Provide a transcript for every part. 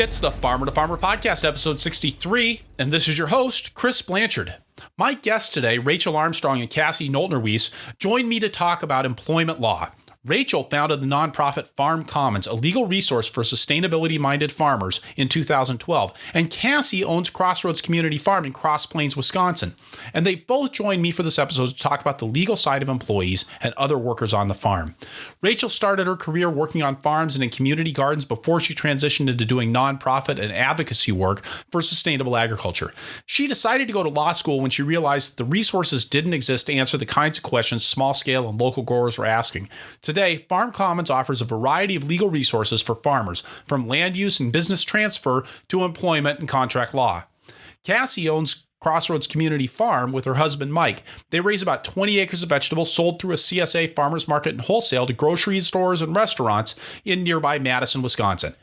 It's the Farmer to Farmer Podcast, episode 63, and this is your host, Chris Blanchard. My guests today, Rachel Armstrong and Cassie Noltnerwyss, joined me to talk about employment law. Rachel founded the nonprofit Farm Commons, a legal resource for sustainability-minded farmers, in 2012. And Cassie owns Crossroads Community Farm in Cross Plains, Wisconsin. And they both joined me for this episode to talk about the legal side of employees and other workers on the farm. Rachel started her career working on farms and in community gardens before she transitioned into doing nonprofit and advocacy work for sustainable agriculture. She decided to go to law school when she realized the resources didn't exist to answer the kinds of questions small-scale and local growers were asking. Today, Farm Commons offers a variety of legal resources for farmers, from land use and business transfer to employment and contract law. Cassie owns Crossroads Community Farm with her husband, Mike. They raise about 20 acres of vegetables sold through a CSA farmers market and wholesale to grocery stores and restaurants in nearby Madison, Wisconsin.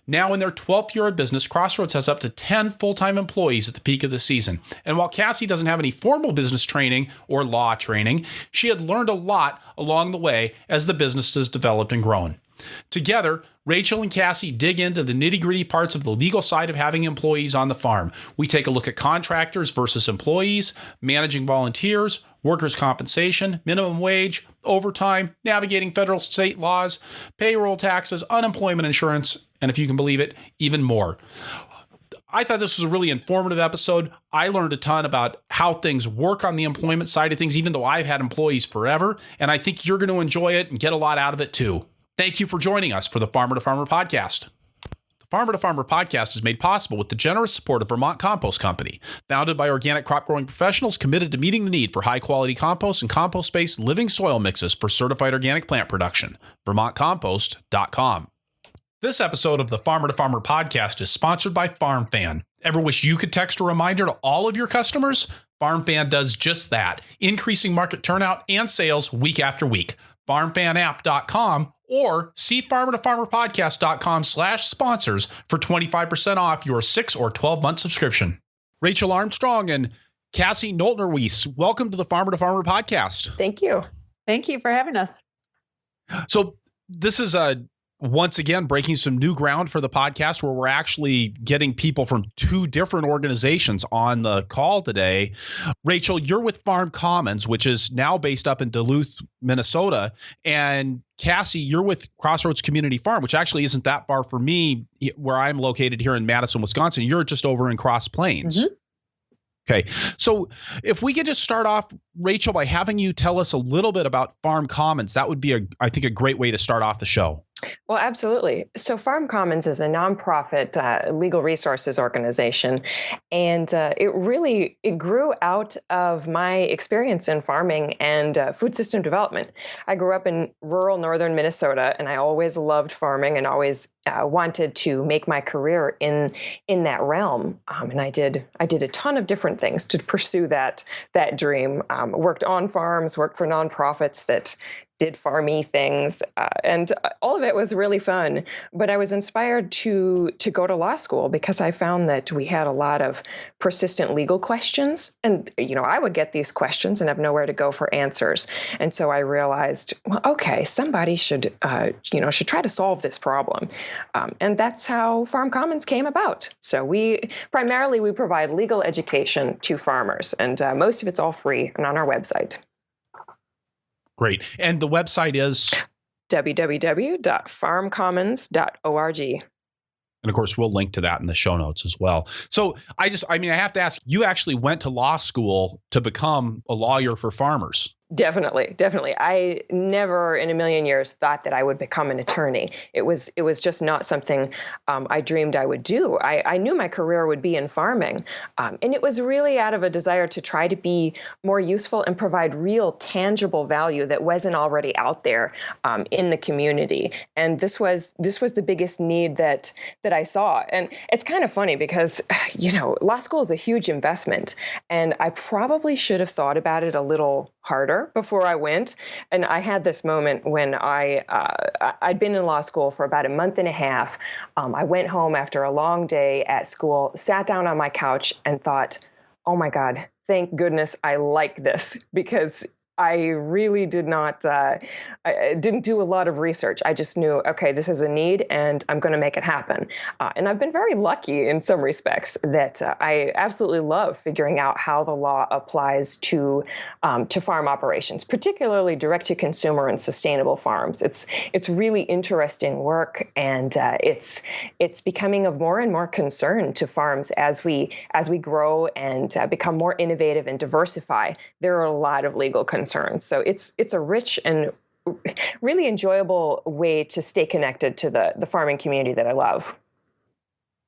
Now in their 12th year of business, Crossroads has up to 10 full-time employees at the peak of the season. And while Cassie doesn't have any formal business training or law training, she had learned a lot along the way as the business has developed and grown. Together, Rachel and Cassie dig into the nitty-gritty parts of the legal side of having employees on the farm. We take a look at contractors versus employees, managing volunteers, workers' compensation, minimum wage, overtime, navigating federal state laws, payroll taxes, unemployment insurance, and if you can believe it, even more. I thought this was a really informative episode. I learned a ton about how things work on the employment side of things, even though I've had employees forever, and I think you're going to enjoy it and get a lot out of it too. Thank you for joining us for the Farmer to Farmer Podcast. The Farmer to Farmer Podcast is made possible with the generous support of Vermont Compost Company, founded by organic crop growing professionals committed to meeting the need for high-quality compost and compost-based living soil mixes for certified organic plant production. VermontCompost.com. This episode of the Farmer to Farmer Podcast is sponsored by FarmFan. Ever wish you could text a reminder to all of your customers? FarmFan does just that, increasing market turnout and sales week after week. FarmFanApp.com or see farmertofarmerpodcast.com/sponsors for 25% off your 6 or 12-month subscription. Rachel Armstrong and Cassie Noltnerwyss, welcome to the Farmer to Farmer Podcast. Thank you. Thank you for having us. So this is once again breaking some new ground for the podcast, where we're actually getting people from two different organizations on the call today. Rachel, you're with Farm Commons, which is now based up in Duluth, Minnesota. And Cassie, you're with Crossroads Community Farm, which actually isn't that far from me, where I'm located here in Madison, Wisconsin. You're just over in Cross Plains. Mm-hmm. Okay. So if we could just start off, Rachel, by having you tell us a little bit about Farm Commons, that would be, I think, a great way to start off the show. Well, absolutely. So Farm Commons is a nonprofit legal resources organization, and it grew out of my experience in farming and food system development. I grew up in rural northern Minnesota, and I always loved farming and always wanted to make my career in that realm. And I did a ton of different things to pursue that dream. Worked on farms, worked for nonprofits that did farmy things, and all of it was really fun. But I was inspired to go to law school because I found that we had a lot of persistent legal questions, and I would get these questions and have nowhere to go for answers. And so I realized, well, okay, somebody should try to solve this problem, and that's how Farm Commons came about. So we provide legal education to farmers, and most of it's all free and on our website. Great. And the website is? www.farmcommons.org. And of course, we'll link to that in the show notes as well. So I have to ask, you actually went to law school to become a lawyer for farmers. Definitely. I never in a million years thought that I would become an attorney. It was just not something I dreamed I would do. I knew my career would be in farming. And it was really out of a desire to try to be more useful and provide real tangible value that wasn't already out there in the community. And this was the biggest need that I saw. And it's kind of funny because, law school is a huge investment. And I probably should have thought about it a little harder before I went. And I had this moment when I'd been in law school for about a month and a half. I went home after a long day at school, sat down on my couch and thought, oh my God, thank goodness I like this, because I really did not, I didn't do a lot of research. I just knew, okay, this is a need and I'm going to make it happen. And I've been very lucky in some respects that I absolutely love figuring out how the law applies to farm operations, particularly direct to consumer and sustainable farms. It's really interesting work, and it's becoming of more and more concern to farms as we grow and become more innovative and diversify. There are a lot of legal concerns. So it's a rich and really enjoyable way to stay connected to the farming community that I love.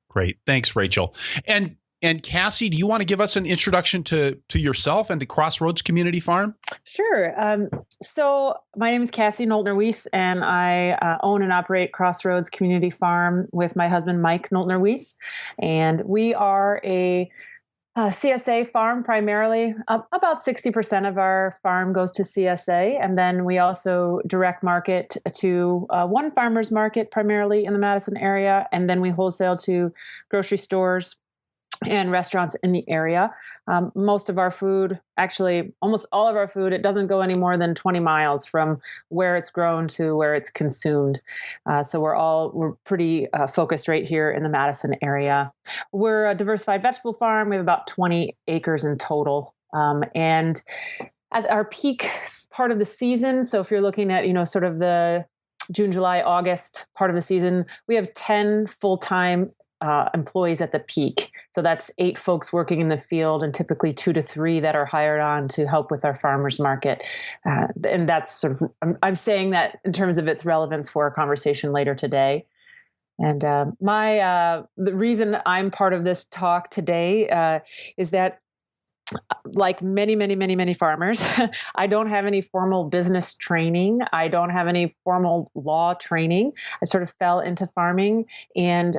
Great. Thanks, Rachel. And Cassie, do you want to give us an introduction to yourself and to Crossroads Community Farm? Sure. So my name is Cassie Noltnerwyss, and I own and operate Crossroads Community Farm with my husband, Mike Noltnerwyss. And we are a CSA farm primarily. About 60% of our farm goes to CSA. And then we also direct market to one farmer's market primarily in the Madison area. And then we wholesale to grocery stores and restaurants in the area. Most of our food, actually almost all of our food, it doesn't go any more than 20 miles from where it's grown to where it's consumed. So we're pretty focused right here in the Madison area. We're a diversified vegetable farm. We have about 20 acres in total. And at our peak part of the season, so if you're looking at, sort of the June, July, August part of the season, we have 10 full-time employees at the peak. So that's 8 folks working in the field, and typically 2 to 3 that are hired on to help with our farmers market. And that's sort of, I'm saying that in terms of its relevance for our conversation later today. And the reason I'm part of this talk today is that, like many farmers, I don't have any formal business training. I don't have any formal law training. I sort of fell into farming and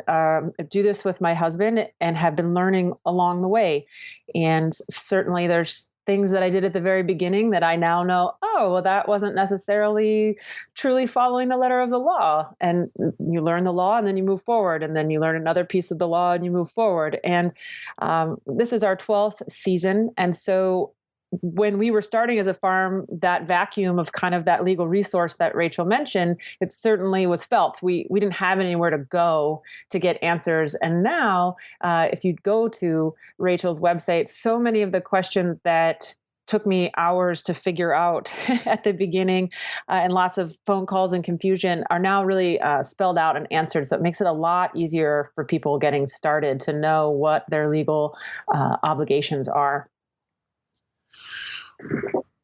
do this with my husband and have been learning along the way. And certainly there's things that I did at the very beginning that I now know, oh, well, that wasn't necessarily truly following the letter of the law. And you learn the law and then you move forward, and then you learn another piece of the law and you move forward. And this is our 12th season. And so when we were starting as a farm, that vacuum of kind of that legal resource that Rachel mentioned, it certainly was felt. We didn't have anywhere to go to get answers. And now, if you go to Rachel's website, so many of the questions that took me hours to figure out at the beginning and lots of phone calls and confusion are now really spelled out and answered. So it makes it a lot easier for people getting started to know what their legal obligations are.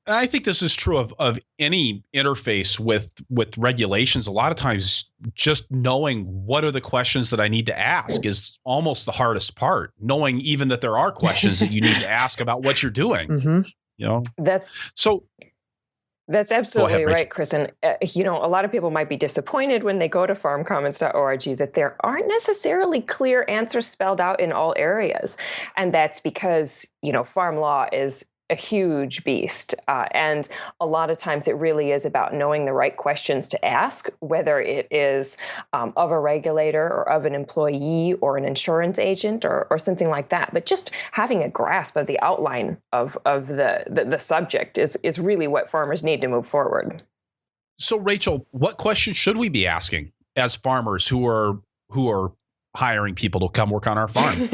I think this is true of any interface with regulations. A lot of times, just knowing what are the questions that I need to ask is almost the hardest part. Knowing even that there are questions that you need to ask about what you're doing. Mm-hmm. That's absolutely ahead, right, Chris. And, a lot of people might be disappointed when they go to farmcommons.org that there aren't necessarily clear answers spelled out in all areas. And that's because, farm law is a huge beast. And a lot of times it really is about knowing the right questions to ask, whether it is of a regulator or of an employee or an insurance agent or something like that. But just having a grasp of the outline of the subject is really what farmers need to move forward. So, Rachel, what questions should we be asking as farmers who are hiring people to come work on our farm?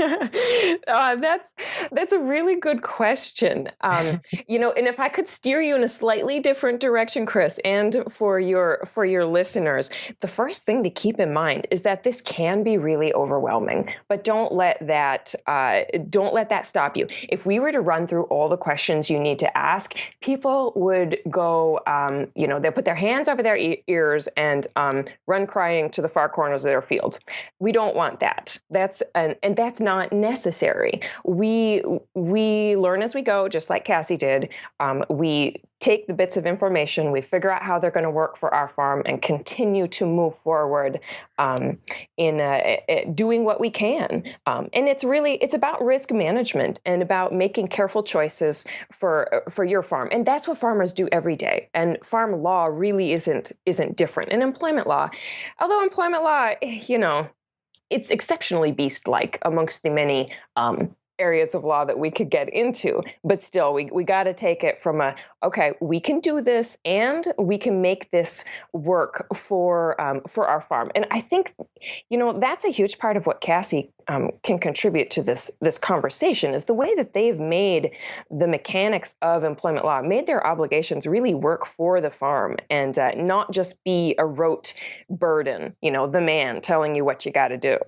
That's a really good question. And if I could steer you in a slightly different direction, Chris, and for your listeners, the first thing to keep in mind is that this can be really overwhelming. But don't let that stop you. If we were to run through all the questions you need to ask, people would go, they'll put their hands over their ears and run crying to the far corners of their fields. We don't want that. That's not necessary. We learn as we go, just like Cassie did. We take the bits of information, we figure out how they're going to work for our farm, and continue to move forward in doing what we can. And it's about risk management and about making careful choices for your farm. And that's what farmers do every day. And farm law really isn't different. And employment law, although employment law, it's exceptionally beast-like amongst the many areas of law that we could get into, but still we got to take it from okay, we can do this and we can make this work for our farm. And I think, that's a huge part of what Cassie can contribute to this conversation, is the way that they've made the mechanics of employment law, made their obligations really work for the farm and not just be a rote burden, the man telling you what you got to do.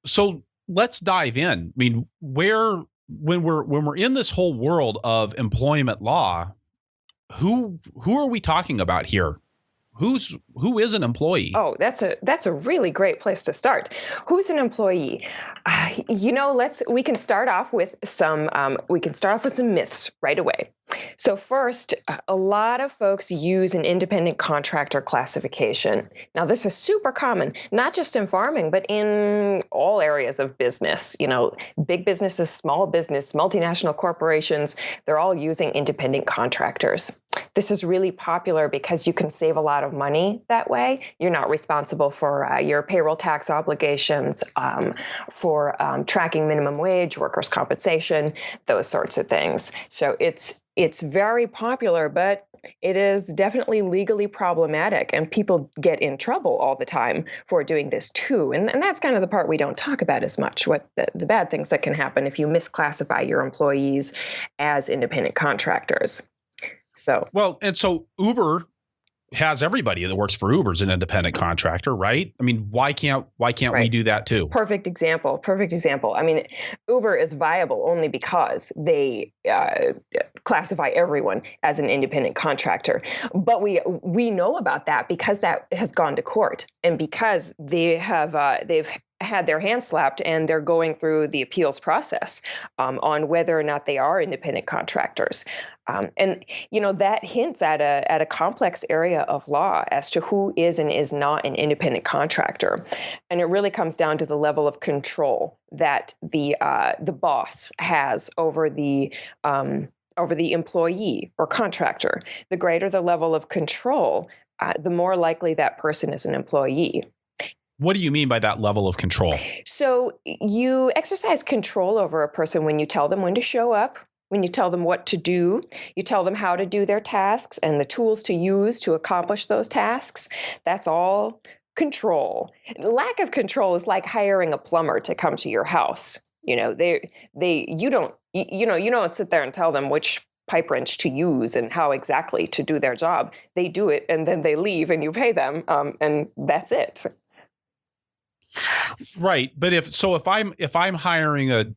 So let's dive in. I mean, when we're in this whole world of employment law, who are we talking about here? Who is an employee? Oh, that's a really great place to start. Who's an employee? We can start off with some myths right away. So first, a lot of folks use an independent contractor classification. Now, this is super common, not just in farming, but in all areas of business. Big businesses, small business, multinational corporations, they're all using independent contractors. This is really popular because you can save a lot of money that way. You're not responsible for your payroll tax obligations, for tracking minimum wage, workers' compensation, those sorts of things. So it's very popular, but it is definitely legally problematic, and people get in trouble all the time for doing this too. And that's kind of the part we don't talk about as much, what the bad things that can happen if you misclassify your employees as independent contractors. So Uber has everybody that works for Uber as an independent contractor, right? I mean, why can't right. we do that too? Perfect example. I mean, Uber is viable only because they classify everyone as an independent contractor. But we know about that because that has gone to court, and because they've had their hands slapped and they're going through the appeals process on whether or not they are independent contractors. And that hints at a complex area of law as to who is and is not an independent contractor. And it really comes down to the level of control that the boss has over the employee or contractor. The greater the level of control, the more likely that person is an employee. What do you mean by that level of control? So you exercise control over a person when you tell them when to show up, when you tell them what to do, you tell them how to do their tasks and the tools to use to accomplish those tasks. That's all control. Lack of control is like hiring a plumber to come to your house. You don't sit there and tell them which pipe wrench to use and how exactly to do their job. They do it and then they leave and you pay them, and that's it. Right, but if I'm hiring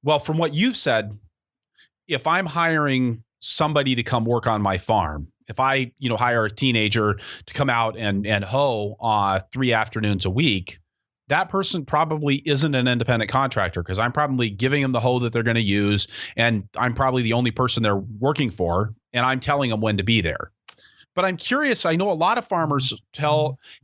well, from what you've said, if I'm hiring somebody to come work on my farm, if I hire a teenager to come out and hoe 3 afternoons a week, that person probably isn't an independent contractor because I'm probably giving them the hoe that they're going to use, and I'm probably the only person they're working for, and I'm telling them when to be there. But I'm curious, I know a lot of farmers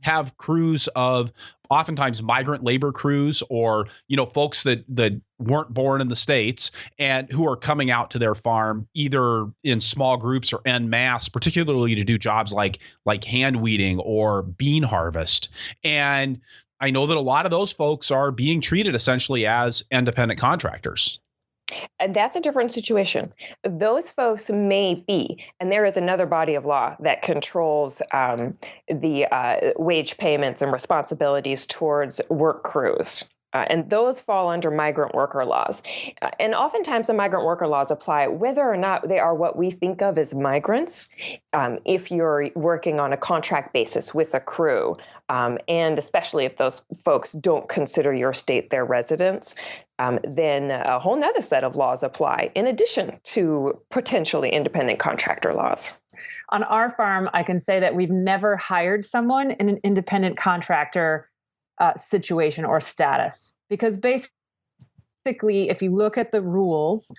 have crews of oftentimes migrant labor crews or, folks that weren't born in the States and who are coming out to their farm either in small groups or en masse, particularly to do jobs like hand weeding or bean harvest. And I know that a lot of those folks are being treated essentially as independent contractors. And that's a different situation. Those folks may be, and there is another body of law that controls the wage payments and responsibilities towards work crews. And those fall under migrant worker laws. And oftentimes the migrant worker laws apply whether or not they are what we think of as migrants. If you're working on a contract basis with a crew, and especially if those folks don't consider your state their residents, then a whole nother set of laws apply in addition to potentially independent contractor laws. On our farm, I can say that we've never hired someone in an independent contractor situation or status, because basically, if you look at the rules,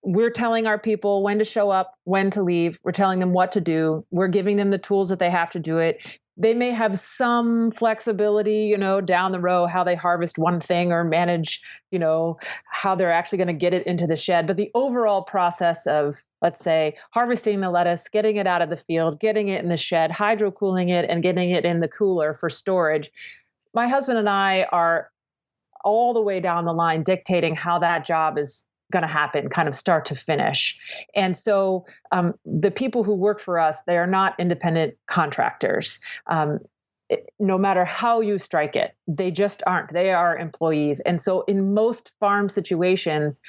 we're telling our people when to show up, when to leave. We're telling them what to do. We're giving them the tools that they have to do it. They may have some flexibility, down the road, how they harvest one thing or manage, how they're actually going to get it into the shed. But the overall process of, let's say, harvesting the lettuce, getting it out of the field, getting it in the shed, hydrocooling it, and getting it in the cooler for storage. My husband and I are all the way down the line dictating how that job is going to happen, kind of start to finish. And so the people who work for us, they are not independent contractors. No matter how you strike it, they just aren't. They are employees. And so in most farm situations,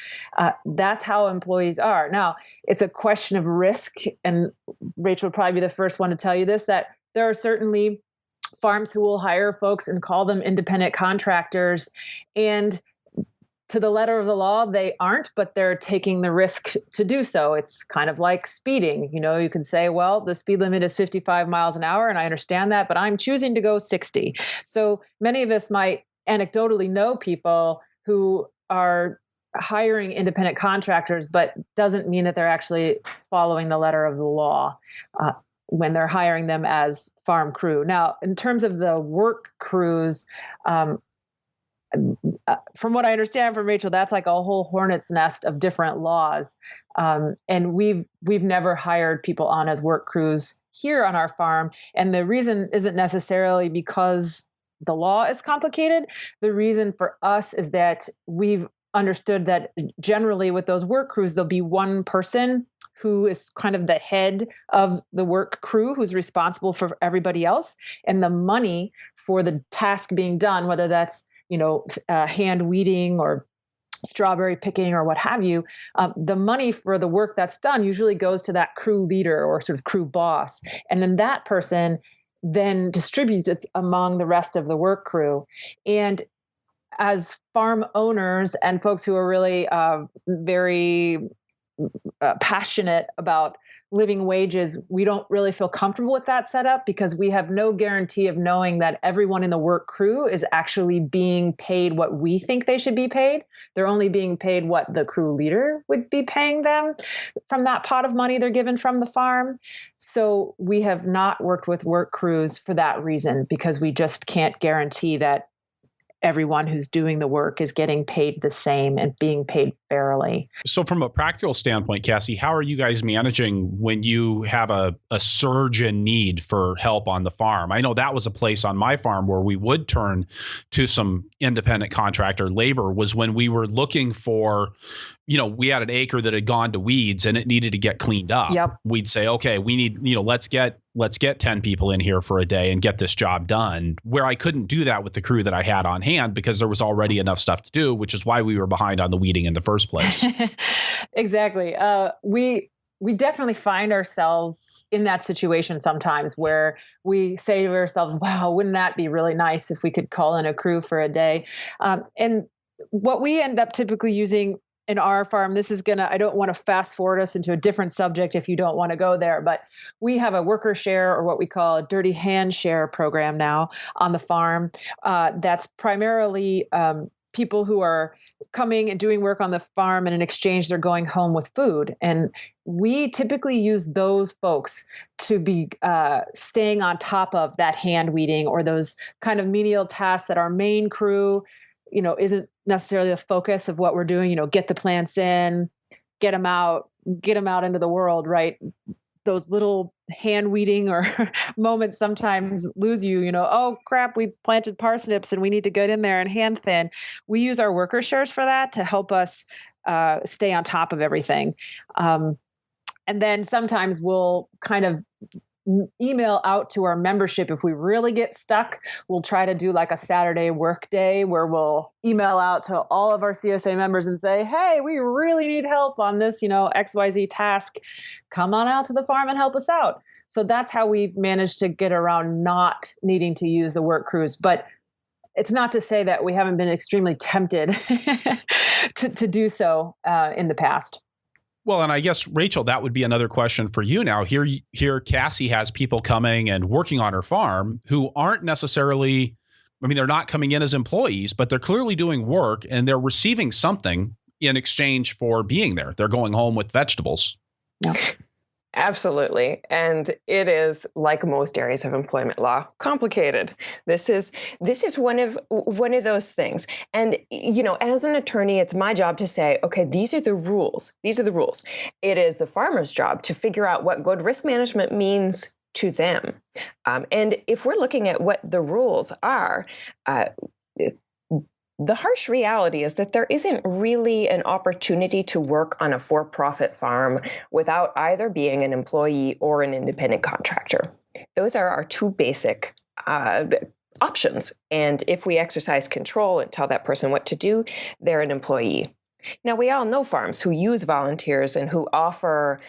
that's how employees are. Now, it's a question of risk. And Rachel would probably be the first one to tell you this, that there are certainly farms who will hire folks and call them independent contractors. And to the letter of the law, they aren't, but they're taking the risk to do so. It's kind of like speeding. You can say, well, the speed limit is 55 miles an hour, and I understand that, but I'm choosing to go 60. So many of us might anecdotally know people who are hiring independent contractors, but doesn't mean that they're actually following the letter of the law when they're hiring them as farm crew. Now, in terms of the work crews, from what I understand from Rachel, that's like a whole hornet's nest of different laws. And we've never hired people on as work crews here on our farm. And the reason isn't necessarily because the law is complicated. The reason for us is that we've understood that generally with those work crews, there'll be one person who is kind of the head of the work crew who's responsible for everybody else. And the money for the task being done, whether that's hand weeding or strawberry picking or what have you, the money for the work that's done usually goes to that crew leader or sort of crew boss. And then that person then distributes it among the rest of the work crew. And as farm owners and folks who are really very passionate about living wages, we don't really feel comfortable with that setup because we have no guarantee of knowing that everyone in the work crew is actually being paid what we think they should be paid. They're only being paid what the crew leader would be paying them from that pot of money they're given from the farm. So we have not worked with work crews for that reason, because we just can't guarantee that everyone who's doing the work is getting paid the same and being paid fairly. So from a practical standpoint, Cassie, how are you guys managing when you have a surge in need for help on the farm? I know that was a place on my farm where we would turn to some independent contractor labor, was when we were looking for, we had an acre that had gone to weeds and it needed to get cleaned up. Yep. We'd say, okay, we need, let's get 10 people in here for a day and get this job done, where I couldn't do that with the crew that I had on hand because there was already enough stuff to do, which is why we were behind on the weeding in the first place. Exactly. We definitely find ourselves in that situation sometimes where we say to ourselves, wow, wouldn't that be really nice if we could call in a crew for a day? And what we end up typically using in our farm, I don't want to fast forward us into a different subject if you don't want to go there, but we have a worker share, or what we call a dirty hand share program now on the farm. That's primarily people who are coming and doing work on the farm, and in exchange, they're going home with food. And we typically use those folks to be staying on top of that hand weeding or those kind of menial tasks that our main crew isn't necessarily the focus of what we're doing. Get the plants in, get them out into the world, right? Those little hand weeding or moments sometimes lose you, oh crap, we planted parsnips and we need to get in there and hand thin. We use our worker shares for that to help us stay on top of everything. And then sometimes we'll kind of email out to our membership. If we really get stuck, we'll try to do like a Saturday work day where we'll email out to all of our CSA members and say, hey, we really need help on this, XYZ task. Come on out to the farm and help us out. So that's how we've managed to get around not needing to use the work crews. But it's not to say that we haven't been extremely tempted to do so in the past. Well, and I guess, Rachel, that would be another question for you now. Here, Cassie has people coming and working on her farm who aren't necessarily, they're not coming in as employees, but they're clearly doing work and they're receiving something in exchange for being there. They're going home with vegetables. Yeah. Absolutely. And it is, like most areas of employment law, complicated. This is one of those things. And, as an attorney, it's my job to say, okay, these are the rules. These are the rules. It is the farmer's job to figure out what good risk management means to them. And if we're looking at what the rules are, The harsh reality is that there isn't really an opportunity to work on a for-profit farm without either being an employee or an independent contractor. Those are our two basic options. And if we exercise control and tell that person what to do, they're an employee. Now, we all know farms who use volunteers and who offer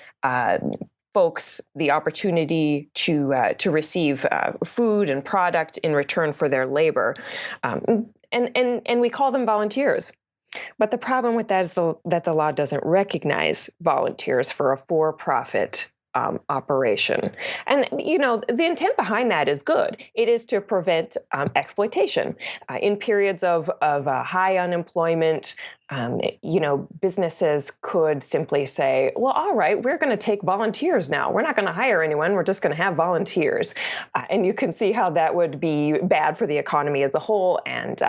folks the opportunity to receive food and product in return for their labor, and we call them volunteers. But the problem with that is that the law doesn't recognize volunteers for a for-profit operation. And, the intent behind that is good. It is to prevent exploitation. In periods of high unemployment, businesses could simply say, well, all right, we're going to take volunteers now. We're not going to hire anyone. We're just going to have volunteers. And you can see how that would be bad for the economy as a whole and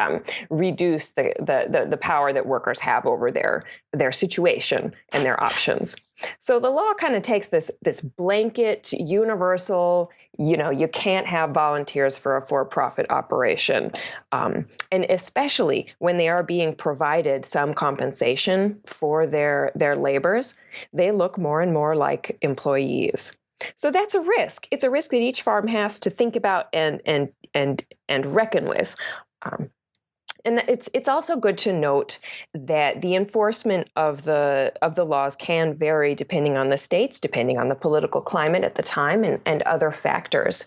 reduce the power that workers have over their situation and their options. So the law kind of takes this blanket, universal, you can't have volunteers for a for-profit operation. And especially when they are being provided some compensation for their labors, they look more and more like employees. So that's a risk. It's a risk that each farm has to think about and reckon with. And it's also good to note that the enforcement of the laws can vary depending on the states, depending on the political climate at the time, and other factors.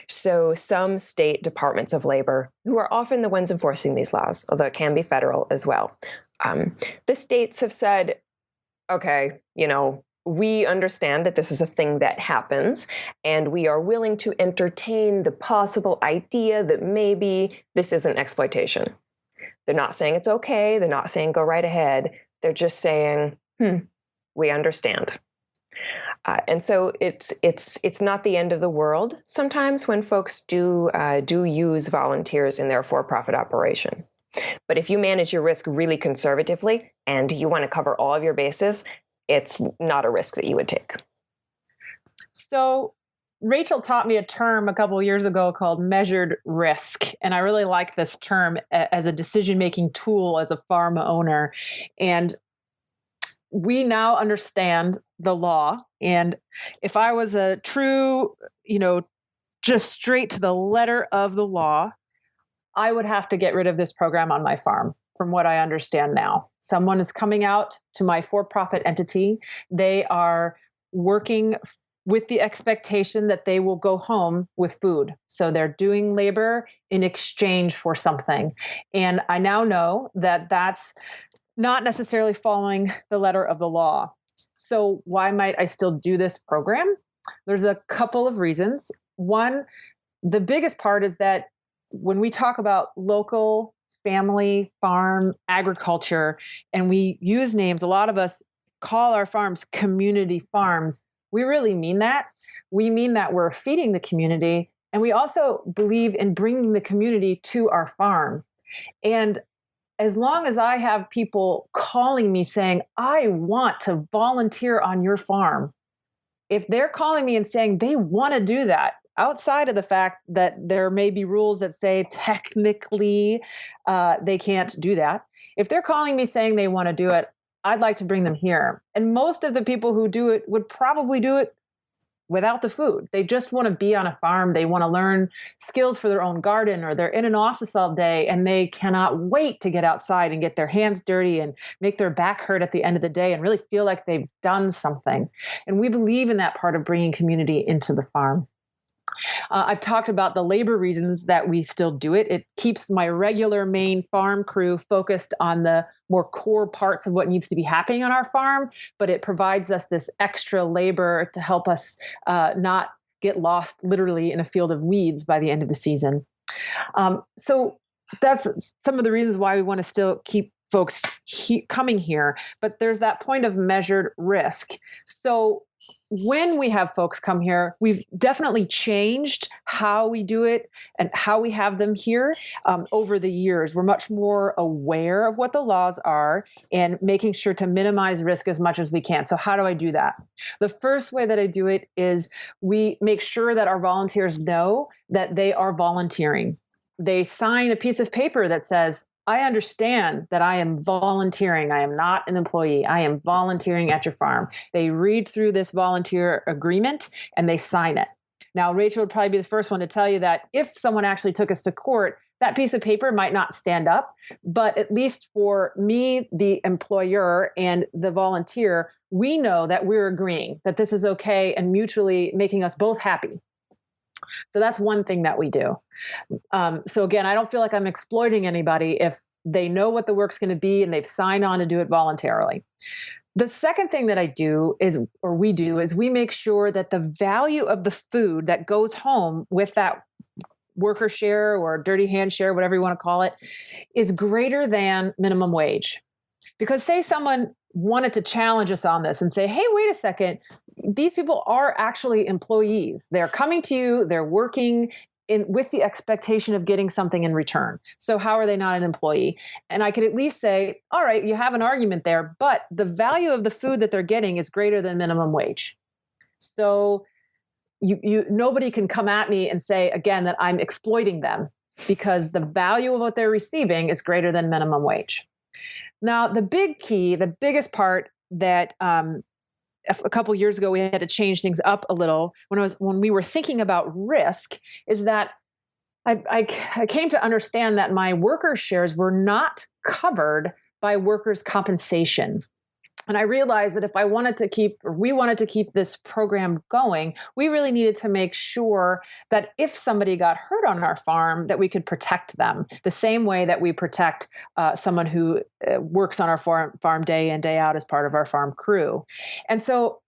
So some state departments of labor, who are often the ones enforcing these laws, although it can be federal as well, the states have said, okay, we understand that this is a thing that happens, and we are willing to entertain the possible idea that maybe this isn't exploitation. They're not saying it's okay. They're not saying go right ahead. They're just saying, we understand. And so it's not the end of the world sometimes when folks do use volunteers in their for-profit operation. But if you manage your risk really conservatively and you want to cover all of your bases, it's not a risk that you would take. So Rachel taught me a term a couple of years ago called measured risk. And I really like this term as a decision-making tool as a farm owner. And we now understand the law. And if I was a true, just straight to the letter of the law, I would have to get rid of this program on my farm. From what I understand now, someone is coming out to my for-profit entity. They are working with the expectation that they will go home with food. So they're doing labor in exchange for something. And I now know that that's not necessarily following the letter of the law. So why might I still do this program? There's a couple of reasons. One, the biggest part is that when we talk about local family farm agriculture and we use names, a lot of us call our farms community farms. We really mean that. We mean that we're feeding the community, and we also believe in bringing the community to our farm. And as long as I have people calling me saying, I want to volunteer on your farm, if they're calling me and saying they want to do that, outside of the fact that there may be rules that say technically they can't do that, if they're calling me saying they want to do it, I'd like to bring them here. And most of the people who do it would probably do it without the food. They just want to be on a farm. They want to learn skills for their own garden, or they're in an office all day and they cannot wait to get outside and get their hands dirty and make their back hurt at the end of the day and really feel like they've done something. And we believe in that part of bringing community into the farm. I've talked about the labor reasons that we still do it. It keeps my regular main farm crew focused on the more core parts of what needs to be happening on our farm, but it provides us this extra labor to help us not get lost literally in a field of weeds by the end of the season. So that's some of the reasons why we want to still keep folks coming here, but there's that point of measured risk. So when we have folks come here, we've definitely changed how we do it and how we have them here over the years. We're much more aware of what the laws are and making sure to minimize risk as much as we can. So how do I do that? The first way that I do it is we make sure that our volunteers know that they are volunteering. They sign a piece of paper that says, I understand that I am volunteering. I am not an employee. I am volunteering at your farm. They read through this volunteer agreement and they sign it. Now, Rachel would probably be the first one to tell you that if someone actually took us to court, that piece of paper might not stand up. But at least for me, the employer, and the volunteer, we know that we're agreeing that this is okay and mutually making us both happy. So that's one thing that we do. So again, I don't feel like I'm exploiting anybody if they know what the work's going to be and they've signed on to do it voluntarily. The second thing that we do is we make sure that the value of the food that goes home with that worker share or dirty hand share, whatever you want to call it, is greater than minimum wage. Because say someone wanted to challenge us on this and say, hey, wait a second, these people are actually employees. They're coming to you, they're working with the expectation of getting something in return. So how are they not an employee? And I could at least say, all right, you have an argument there, but the value of the food that they're getting is greater than minimum wage. So nobody can come at me and say, again, that I'm exploiting them, because the value of what they're receiving is greater than minimum wage. Now, the biggest part that a couple years ago we had to change things up a little when we were thinking about risk is that I came to understand that my worker shares were not covered by workers' compensation. And I realized that if we wanted to keep this program going, we really needed to make sure that if somebody got hurt on our farm, that we could protect them the same way that we protect someone who works on our farm day in, day out as part of our farm crew. And so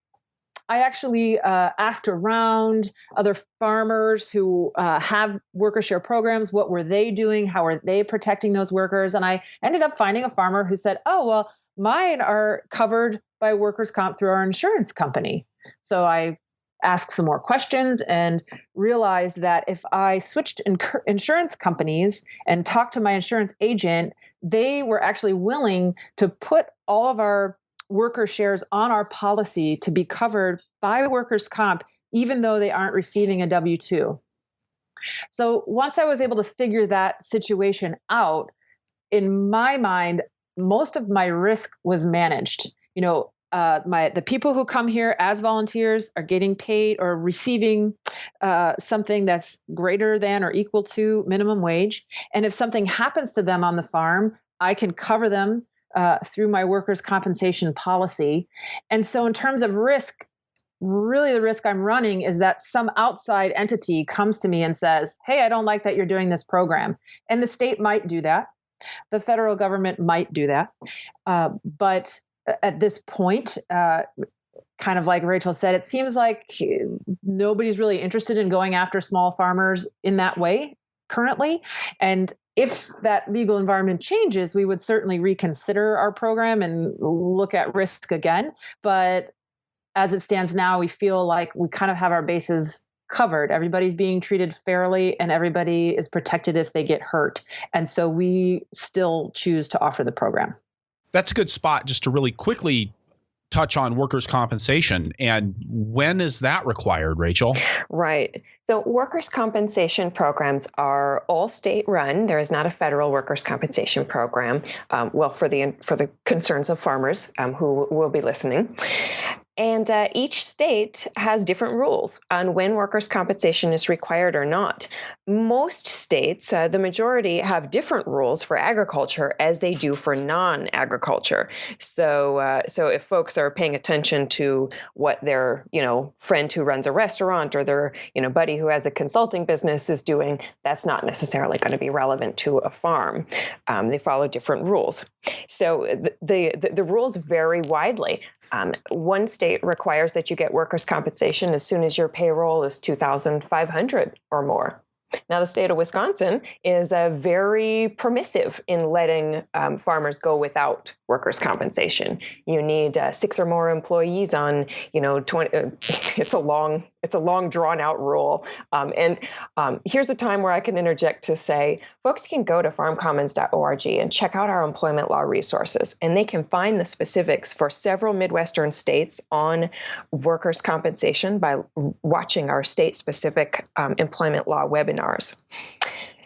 I actually asked around other farmers who have worker share programs, what were they doing? How are they protecting those workers? And I ended up finding a farmer who said, oh, well, mine are covered by workers' comp through our insurance company. So I asked some more questions and realized that if I switched insurance companies and talked to my insurance agent, they were actually willing to put all of our worker shares on our policy to be covered by workers' comp, even though they aren't receiving a W-2. So once I was able to figure that situation out, in my mind, most of my risk was managed. The people who come here as volunteers are getting paid or receiving something that's greater than or equal to minimum wage. And if something happens to them on the farm, I can cover them through my workers' compensation policy. And so in terms of risk, really the risk I'm running is that some outside entity comes to me and says, hey, I don't like that you're doing this program. And the state might do that. The federal government might do that. But at this point, kind of like Rachel said, it seems like nobody's really interested in going after small farmers in that way currently. And if that legal environment changes, we would certainly reconsider our program and look at risk again. But as it stands now, we feel like we kind of have our bases covered. Everybody's being treated fairly and everybody is protected if they get hurt. And so we still choose to offer the program. That's a good spot just to really quickly touch on workers' compensation. And when is that required, Rachel? Right. So workers' compensation programs are all state run. There is not a federal workers' compensation program. For the concerns of farmers who will be listening. And each state has different rules on when workers' compensation is required or not. Most states, the majority, have different rules for agriculture as they do for non-agriculture. So if folks are paying attention to what their friend who runs a restaurant or their buddy who has a consulting business is doing, that's not necessarily going to be relevant to a farm. They follow different rules. So the rules vary widely. One state requires that you get workers' compensation as soon as your payroll is $2,500 or more. Now, the state of Wisconsin is very permissive in letting farmers go without workers' compensation. You need 6 or more employees on, 20. It's a long, drawn-out rule. And here's a time where I can interject to say, folks can go to farmcommons.org and check out our employment law resources, and they can find the specifics for several Midwestern states on workers' compensation by watching our state-specific employment law webinars.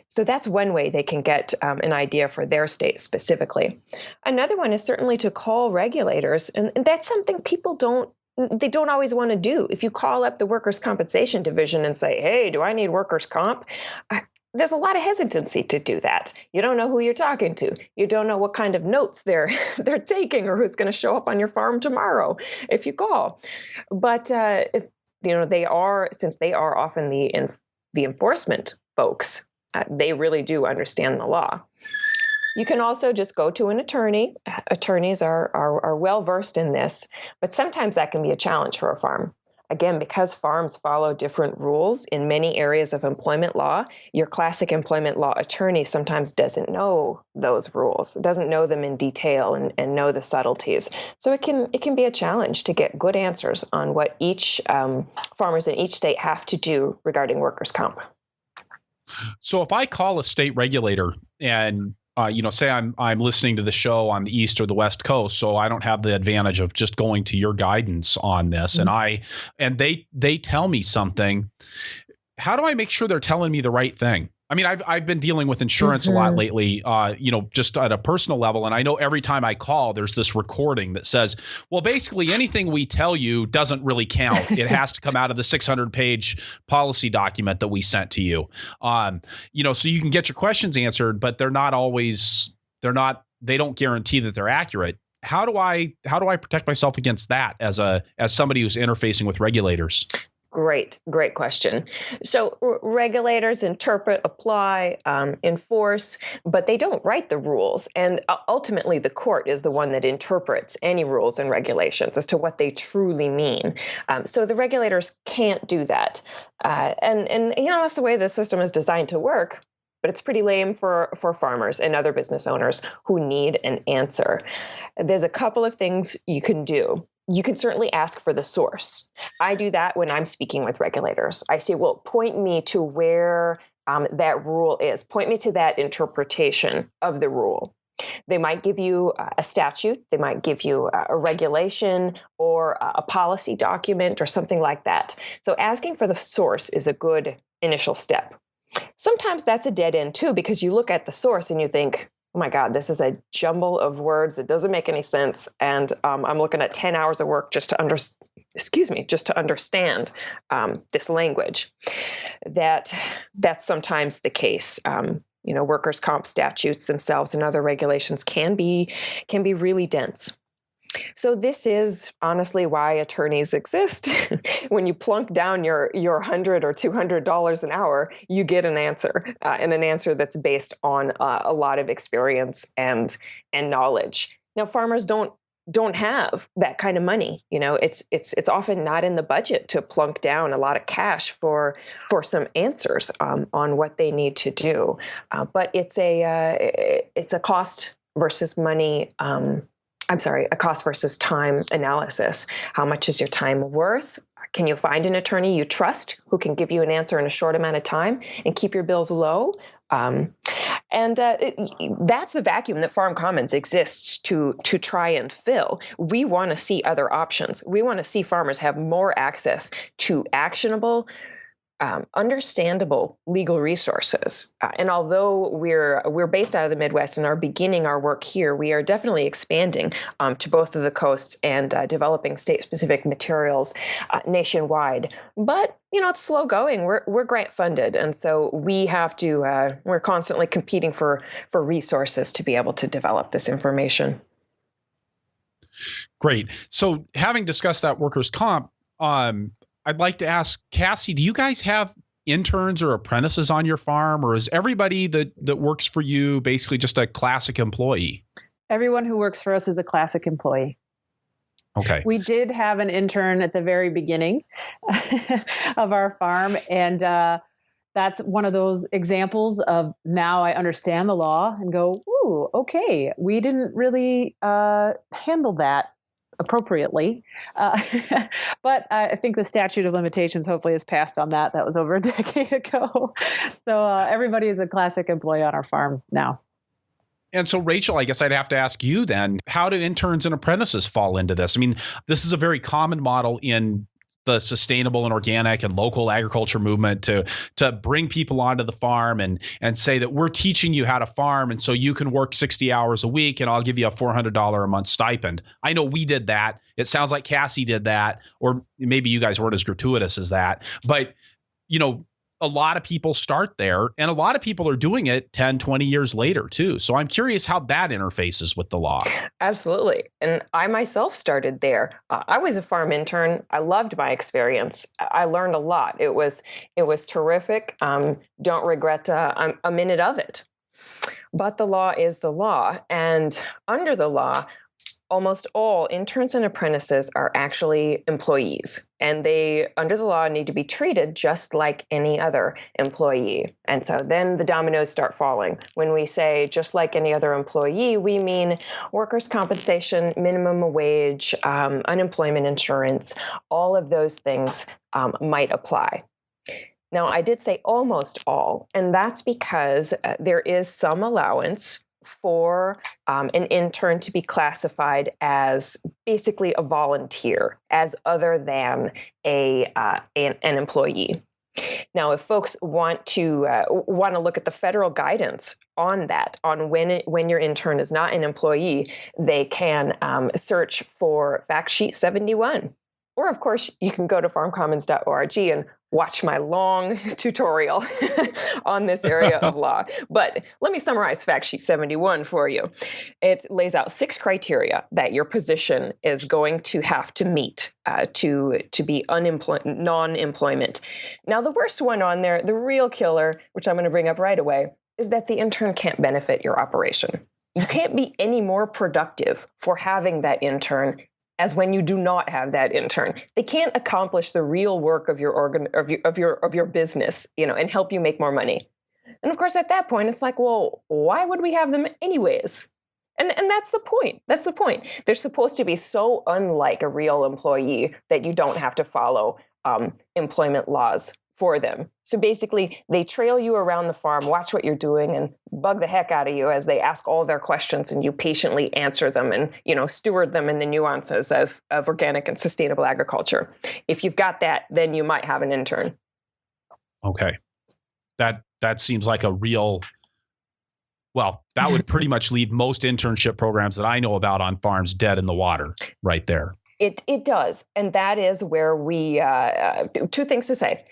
So that's one way they can get an idea for their state specifically. Another one is certainly to call regulators, and that's something people don't always want to do. If you call up the workers' compensation division and say, "Hey, do I need workers' comp?" There's a lot of hesitancy to do that. You don't know who you're talking to. You don't know what kind of notes they're taking or who's going to show up on your farm tomorrow if you call. But if since they are often the enforcement folks, they really do understand the law. You can also just go to an attorney. Attorneys are well versed in this, but sometimes that can be a challenge for a farm. Again, because farms follow different rules in many areas of employment law, your classic employment law attorney sometimes doesn't know those rules, doesn't know them in detail and know the subtleties. So it can be a challenge to get good answers on what each farmers in each state have to do regarding workers' comp. So if I call a state regulator and say I'm listening to the show on the East or the West Coast, so I don't have the advantage of just going to your guidance on this, mm-hmm. and they tell me something, how do I make sure they're telling me the right thing? I mean, I've been dealing with insurance mm-hmm. a lot lately, just at a personal level. And I know every time I call, there's this recording that says, well, basically anything we tell you doesn't really count. It has to come out of the 600-page policy document that we sent to you. So you can get your questions answered, but they don't guarantee that they're accurate. How do I protect myself against that as somebody who's interfacing with regulators? Great question. So regulators interpret, apply, enforce, but they don't write the rules. And ultimately, the court is the one that interprets any rules and regulations as to what they truly mean. So the regulators can't do that. And that's the way the system is designed to work. But it's pretty lame for farmers and other business owners who need an answer. There's a couple of things you can do. You can certainly ask for the source. I do that when I'm speaking with regulators. I say, well, point me to where that rule is. Point me to that interpretation of the rule. They might give you a statute. They might give you a regulation or a policy document or something like that. So asking for the source is a good initial step. Sometimes that's a dead end too, because you look at the source and you think, oh my God, this is a jumble of words. It doesn't make any sense. And I'm looking at 10 hours of work just to understand this language. That's sometimes the case. Workers' comp statutes themselves and other regulations can be really dense. So this is honestly why attorneys exist. When you plunk down your $100 or $200 an hour, you get an answer, and an answer that's based on a lot of experience and knowledge. Now, farmers don't have that kind of money. It's often not in the budget to plunk down a lot of cash for some answers on what they need to do. But it's a cost versus money. A cost versus time analysis. How much is your time worth? Can you find an attorney you trust who can give you an answer in a short amount of time and keep your bills low? That's the vacuum that Farm Commons exists to try and fill. We want to see other options. We want to see farmers have more access to actionable, understandable legal resources. And although we're based out of the Midwest and are beginning our work here, we are definitely expanding to both of the coasts and developing state-specific materials nationwide. But it's slow going. We're grant funded, and so we have to. We're constantly competing for resources to be able to develop this information. Great. So, having discussed that workers' comp, I'd like to ask Cassie, do you guys have interns or apprentices on your farm, or is everybody that works for you basically just a classic employee? Everyone who works for us is a classic employee. Okay. We did have an intern at the very beginning of our farm, and that's one of those examples of now I understand the law and go, ooh, okay, we didn't really handle that appropriately. But I think the statute of limitations hopefully is passed on that. That was over a decade ago. So everybody is a classic employee on our farm now. And so, Rachel, I guess I'd have to ask you then, how do interns and apprentices fall into this? I mean, this is a very common model in the sustainable and organic and local agriculture movement to bring people onto the farm and say that we're teaching you how to farm, and so you can work 60 hours a week and I'll give you a $400 a month stipend. I know we did that. It sounds like Cassie did that, or maybe you guys weren't as gratuitous as that. But, a lot of people start there, and a lot of people are doing it 10, 20 years later too. So I'm curious how that interfaces with the law. Absolutely. And I myself started there. I was a farm intern. I loved my experience. I learned a lot. It was terrific. Don't regret a minute of it. But the law is the law. And under the law, almost all interns and apprentices are actually employees, and they, under the law, need to be treated just like any other employee. And so then the dominoes start falling. When we say just like any other employee, we mean workers' compensation, minimum wage, unemployment insurance, all of those things might apply. Now, I did say almost all, and that's because there is some allowance for an intern to be classified as basically a volunteer, as other than an employee. Now, if folks want to look at the federal guidance on that, on when your intern is not an employee, they can search for Fact Sheet 71. Or, of course, you can go to farmcommons.org and watch my long tutorial on this area of law. But let me summarize Fact Sheet 71 for you. It lays out 6 criteria that your position is going to have to meet to be non-employment. Now, the worst one on there, the real killer, which I'm going to bring up right away, is that the intern can't benefit your operation. You can't be any more productive for having that intern as when you do not have that intern. They can't accomplish the real work of your business, and help you make more money. And of course, at that point, it's like, well, why would we have them anyways? And that's the point. That's the point. They're supposed to be so unlike a real employee that you don't have to follow employment laws for them. So basically, they trail you around the farm, watch what you're doing, and bug the heck out of you as they ask all their questions, and you patiently answer them and steward them in the nuances of organic and sustainable agriculture. If you've got that, then you might have an intern. Okay, that seems like a real. Well, that would pretty much leave most internship programs that I know about on farms dead in the water right there. It does, and that is where we 2 things to say.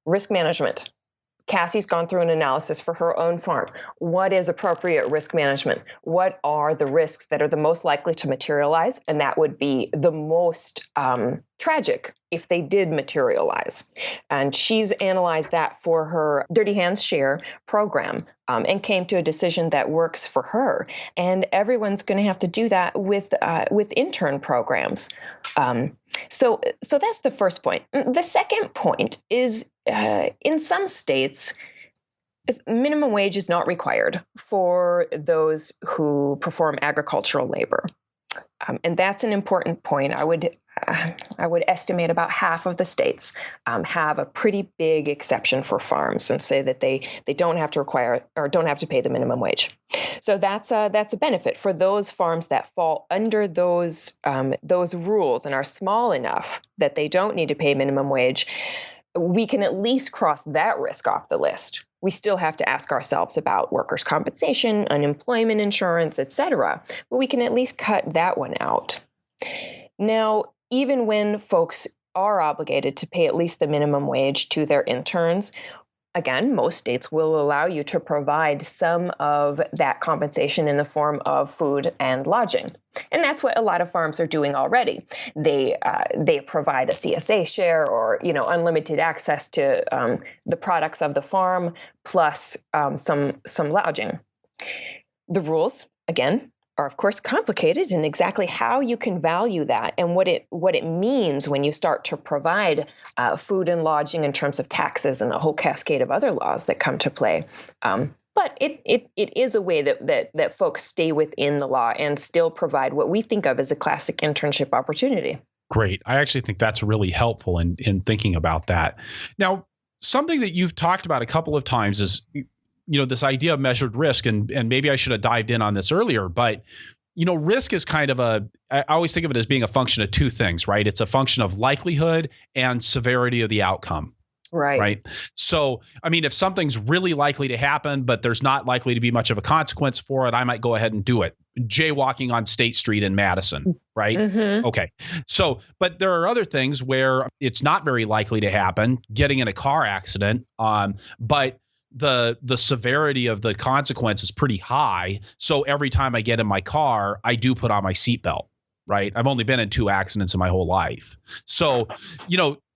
Risk management. Cassie's gone through an analysis for her own farm. What is appropriate risk management? What are the risks that are the most likely to materialize? And that would be the most tragic if they did materialize. And she's analyzed that for her Dirty Hands Share program and came to a decision that works for her. And everyone's going to have to do that with intern programs. So that's the first point. The second point is in some states, minimum wage is not required for those who perform agricultural labor. And that's an important point. I would estimate about half of the states have a pretty big exception for farms and say that they don't have to require or don't have to pay the minimum wage. So that's a benefit for those farms that fall under those rules and are small enough that they don't need to pay minimum wage. We can at least cross that risk off the list. We still have to ask ourselves about workers' compensation, unemployment insurance, et cetera, but we can at least cut that one out. Now, even when folks are obligated to pay at least the minimum wage to their interns, again, most states will allow you to provide some of that compensation in the form of food and lodging. And that's what a lot of farms are doing already. They provide a CSA share or unlimited access to the products of the farm plus some lodging. The rules, again, are of course complicated in exactly how you can value that and what it means when you start to provide food and lodging in terms of taxes and a whole cascade of other laws that come to play. But it is a way that folks stay within the law and still provide what we think of as a classic internship opportunity. Great. I actually think that's really helpful in thinking about that. Now, something that you've talked about a couple of times is this idea of measured risk, and maybe I should have dived in on this earlier, but risk is kind of I always think of it as being a function of two things, right? It's a function of likelihood and severity of the outcome. Right. Right. So, I mean, if something's really likely to happen, but there's not likely to be much of a consequence for it, I might go ahead and do it. Jaywalking on State Street in Madison, right? Mm-hmm. Okay. So, but there are other things where it's not very likely to happen, getting in a car accident, but the severity of the consequence is pretty high. So every time I get in my car, I do put on my seatbelt, right? I've only been in 2 accidents in my whole life. So,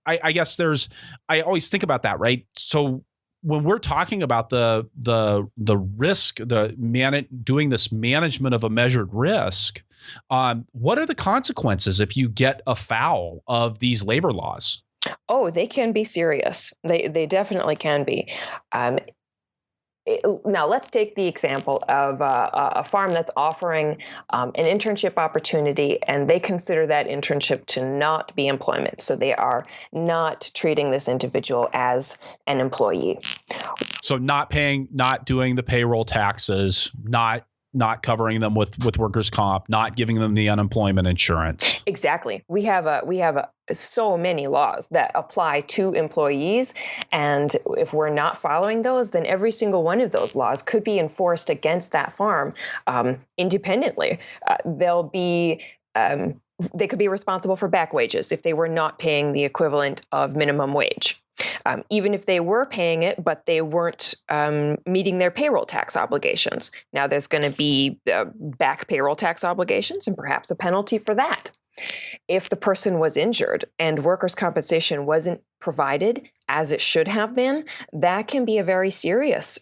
I guess I always think about that, right? So when we're talking about the risk, doing this management of a measured risk, what are the consequences if you get afoul of these labor laws? Oh, they can be serious. They definitely can be. Now, let's take the example of a farm that's offering an internship opportunity, and they consider that internship to not be employment. So they are not treating this individual as an employee. So not doing the payroll taxes, not covering them with workers' comp, not giving them the unemployment insurance. Exactly. We have so many laws that apply to employees, and if we're not following those, then every single one of those laws could be enforced against that farm independently. They could be responsible for back wages if they were not paying the equivalent of minimum wage. Even if they were paying it, but they weren't meeting their payroll tax obligations. Now there's going to be back payroll tax obligations and perhaps a penalty for that. If the person was injured and workers' compensation wasn't provided as it should have been, that can be a very serious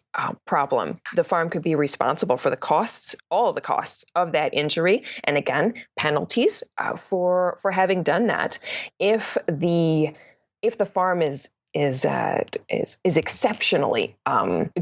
problem. The farm could be responsible for all of the costs of that injury, and again, penalties for having done that. If the farm is exceptionally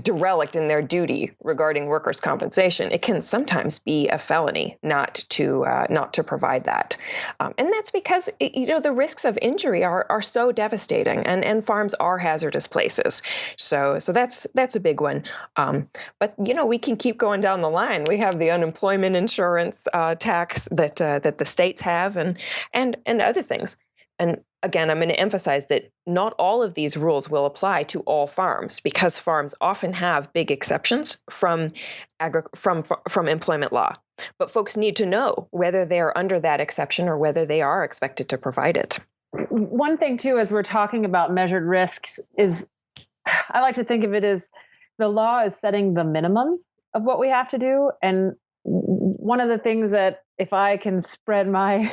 derelict in their duty regarding workers' compensation, it can sometimes be a felony not to provide that, and that's because the risks of injury are so devastating, and farms are hazardous places. So that's a big one. But we can keep going down the line. We have the unemployment insurance tax that the states have, and other things. And again, I'm going to emphasize that not all of these rules will apply to all farms, because farms often have big exceptions from employment law. But folks need to know whether they're under that exception or whether they are expected to provide it. One thing, too, as we're talking about measured risks, is I like to think of it as the law is setting the minimum of what we have to do. And one of the things that, if I can spread my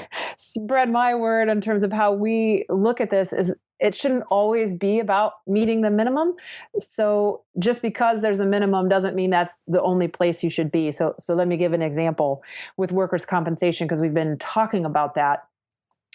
word in terms of how we look at this, is it shouldn't always be about meeting the minimum. So just because there's a minimum doesn't mean that's the only place you should be. So let me give an example with workers' compensation, because we've been talking about that.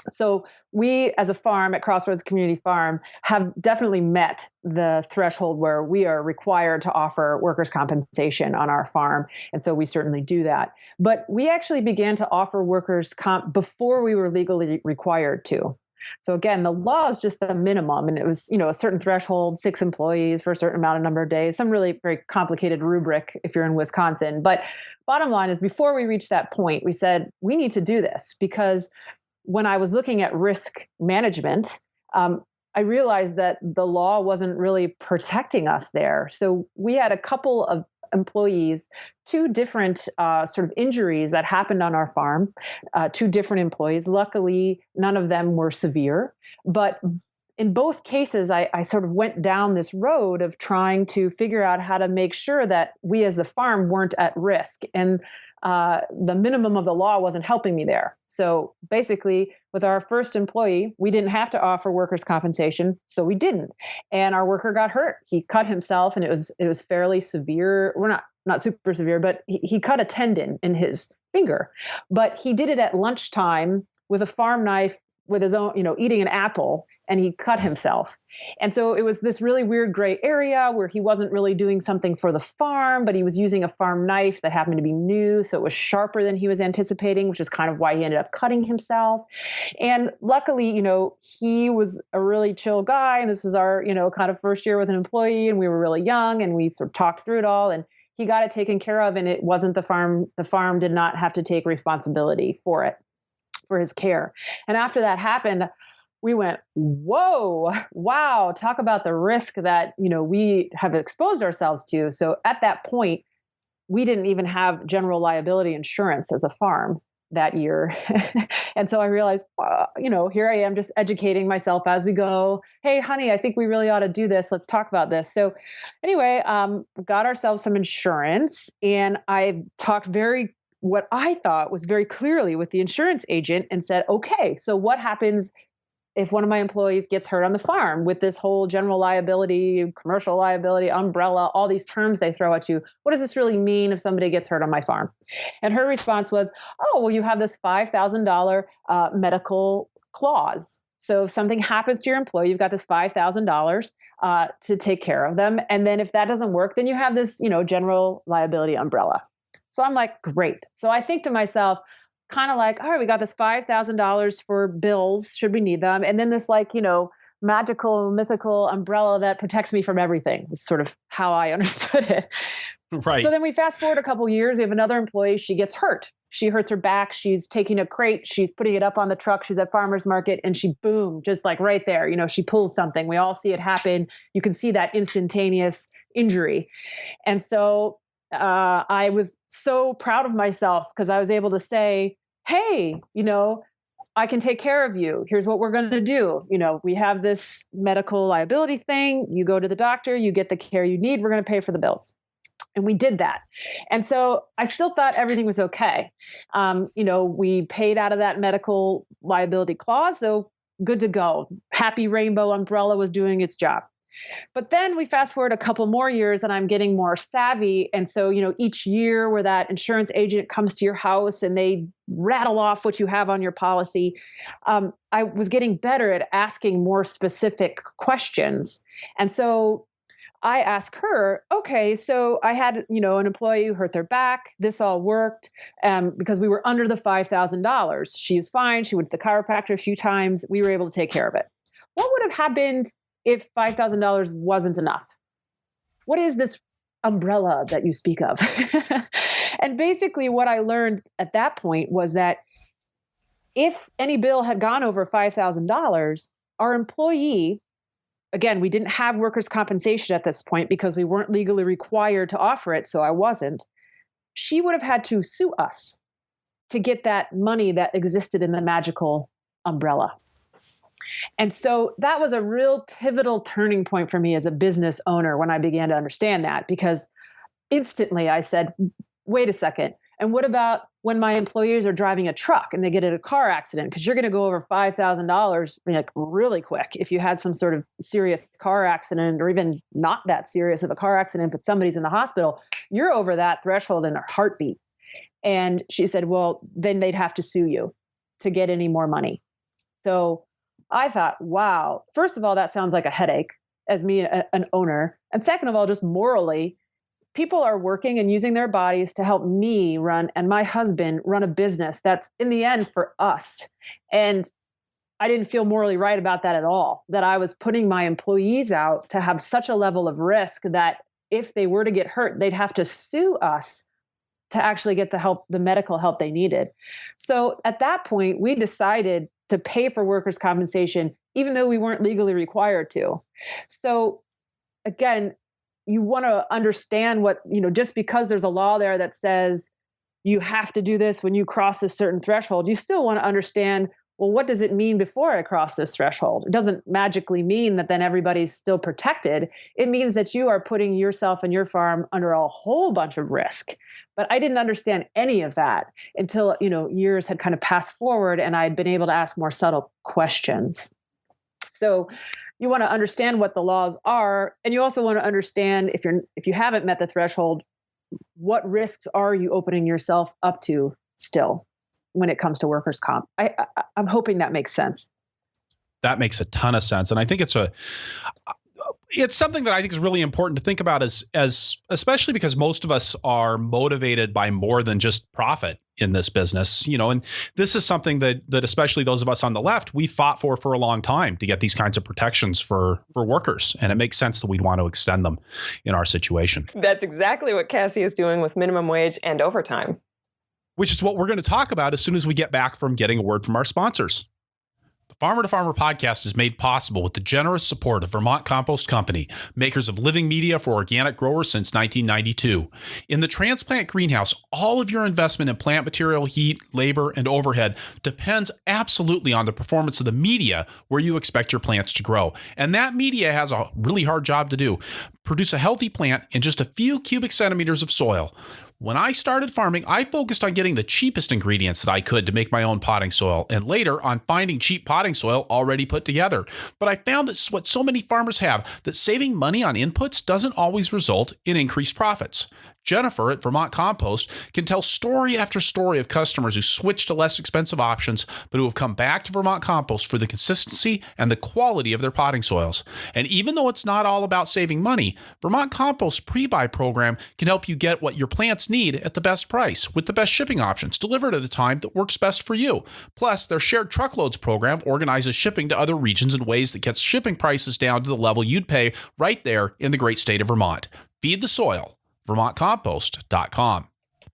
So we, as a farm at Crossroads Community Farm, have definitely met the threshold where we are required to offer workers' compensation on our farm. And so we certainly do that. But we actually began to offer workers' comp before we were legally required to. So again, the law is just the minimum, and it was, a certain threshold, 6 employees for a certain number of days, some really very complicated rubric if you're in Wisconsin. But bottom line is, before we reached that point, we said, we need to do this, because when I was looking at risk management, I realized that the law wasn't really protecting us there. So we had a couple of employees, 2 different sort of injuries that happened on our farm, 2 different employees. Luckily, none of them were severe. But in both cases, I sort of went down this road of trying to figure out how to make sure that we as the farm weren't at risk. And the minimum of the law wasn't helping me there. So basically, with our first employee, we didn't have to offer workers' compensation, so we didn't. And our worker got hurt. He cut himself, and it was fairly severe. We're not super severe, but he cut a tendon in his finger. But he did it at lunchtime with a farm knife, with his own, eating an apple, and he cut himself. And so it was this really weird gray area where he wasn't really doing something for the farm, but he was using a farm knife that happened to be new. So it was sharper than he was anticipating, which is kind of why he ended up cutting himself. And luckily, he was a really chill guy. And this was our, kind of first year with an employee, and we were really young, and we sort of talked through it all. And he got it taken care of, and it wasn't the farm. The farm did not have to take responsibility for it, for his care. And after that happened, we went, whoa, wow, talk about the risk that, we have exposed ourselves to. So at that point, we didn't even have general liability insurance as a farm that year. And so I realized, here I am just educating myself as we go. Hey, honey, I think we really ought to do this. Let's talk about this. So anyway, got ourselves some insurance, and I talked what I thought was very clearly with the insurance agent and said, okay, so what happens if one of my employees gets hurt on the farm with this whole general liability, commercial liability, umbrella, all these terms they throw at you? What does this really mean if somebody gets hurt on my farm? And her response was, oh, well, you have this $5,000 medical clause. So if something happens to your employee, you've got this $5,000 to take care of them. And then if that doesn't work, then you have this, general liability umbrella. So I'm like, great. So I think to myself, kind of like, all right, we got this $5,000 for bills, should we need them. And then this magical, mythical umbrella that protects me from everything is sort of how I understood it. Right. So then we fast forward a couple of years, we have another employee, she gets hurt. She hurts her back. She's taking a crate. She's putting it up on the truck. She's at farmer's market, and she, boom, just like right there, she pulls something. We all see it happen. You can see that instantaneous injury. And so I was so proud of myself because I was able to say, hey, I can take care of you. Here's what we're going to do. We have this medical liability thing. You go to the doctor, you get the care you need. We're going to pay for the bills. And we did that. And so I still thought everything was okay. We paid out of that medical liability clause. So good to go. Happy rainbow umbrella was doing its job. But then we fast forward a couple more years, and I'm getting more savvy. And so, each year where that insurance agent comes to your house and they rattle off what you have on your policy, I was getting better at asking more specific questions. And so I asked her, okay, so I had, an employee who hurt their back. This all worked because we were under the $5,000. She was fine. She went to the chiropractor a few times. We were able to take care of it. What would have happened if $5,000 wasn't enough? What is this umbrella that you speak of? And basically what I learned at that point was that if any bill had gone over $5,000, our employee, again, we didn't have workers' compensation at this point because we weren't legally required to offer it, so I wasn't. She would have had to sue us to get that money that existed in the magical umbrella. And so that was a real pivotal turning point for me as a business owner when I began to understand that, because instantly I said, wait a second. And what about when my employees are driving a truck and they get in a car accident? Because you're going to go over $5,000 really quick if you had some sort of serious car accident, or even not that serious of a car accident, but somebody's in the hospital. You're over that threshold in a heartbeat. And she said, well, then they'd have to sue you to get any more money. So I thought, wow, first of all, that sounds like a headache as me, an owner. And second of all, just morally, people are working and using their bodies to help me run and my husband run a business that's in the end for us. And I didn't feel morally right about that at all, that I was putting my employees out to have such a level of risk that if they were to get hurt, they'd have to sue us to actually get the help, the medical help they needed. So at that point, we decided to pay for workers' compensation, even though we weren't legally required to. So again, you want to understand what, just because there's a law there that says you have to do this when you cross a certain threshold, you still want to understand, well, what does it mean before I cross this threshold? It doesn't magically mean that then everybody's still protected. It means that you are putting yourself and your farm under a whole bunch of risk. But I didn't understand any of that until, years had kind of passed forward and I'd been able to ask more subtle questions. So you want to understand what the laws are, and you also want to understand if you haven't met the threshold, what risks are you opening yourself up to still when it comes to workers' comp? I'm hoping that makes sense. That makes a ton of sense. And I think it's something that I think is really important to think about as especially because most of us are motivated by more than just profit in this business, and this is something that especially those of us on the left, we fought for a long time to get these kinds of protections for workers. And it makes sense that we'd want to extend them in our situation. That's exactly what Cassie is doing with minimum wage and overtime. Which is what we're going to talk about as soon as we get back from getting a word from our sponsors. The Farmer to Farmer podcast is made possible with the generous support of Vermont Compost Company, makers of living media for organic growers since 1992. In the transplant greenhouse, all of your investment in plant material, heat, labor, and overhead depends absolutely on the performance of the media where you expect your plants to grow. And that media has a really hard job to do. Produce a healthy plant in just a few cubic centimeters of soil. When I started farming, I focused on getting the cheapest ingredients that I could to make my own potting soil, and later on finding cheap potting soil already put together. But I found that what so many farmers have, that saving money on inputs doesn't always result in increased profits. Jennifer at Vermont Compost can tell story after story of customers who switched to less expensive options, but who have come back to Vermont Compost for the consistency and the quality of their potting soils. And even though it's not all about saving money, Vermont Compost's pre-buy program can help you get what your plants need at the best price, with the best shipping options delivered at a time that works best for you. Plus, their shared truckloads program organizes shipping to other regions in ways that gets shipping prices down to the level you'd pay right there in the great state of Vermont. Feed the soil. VermontCompost.com.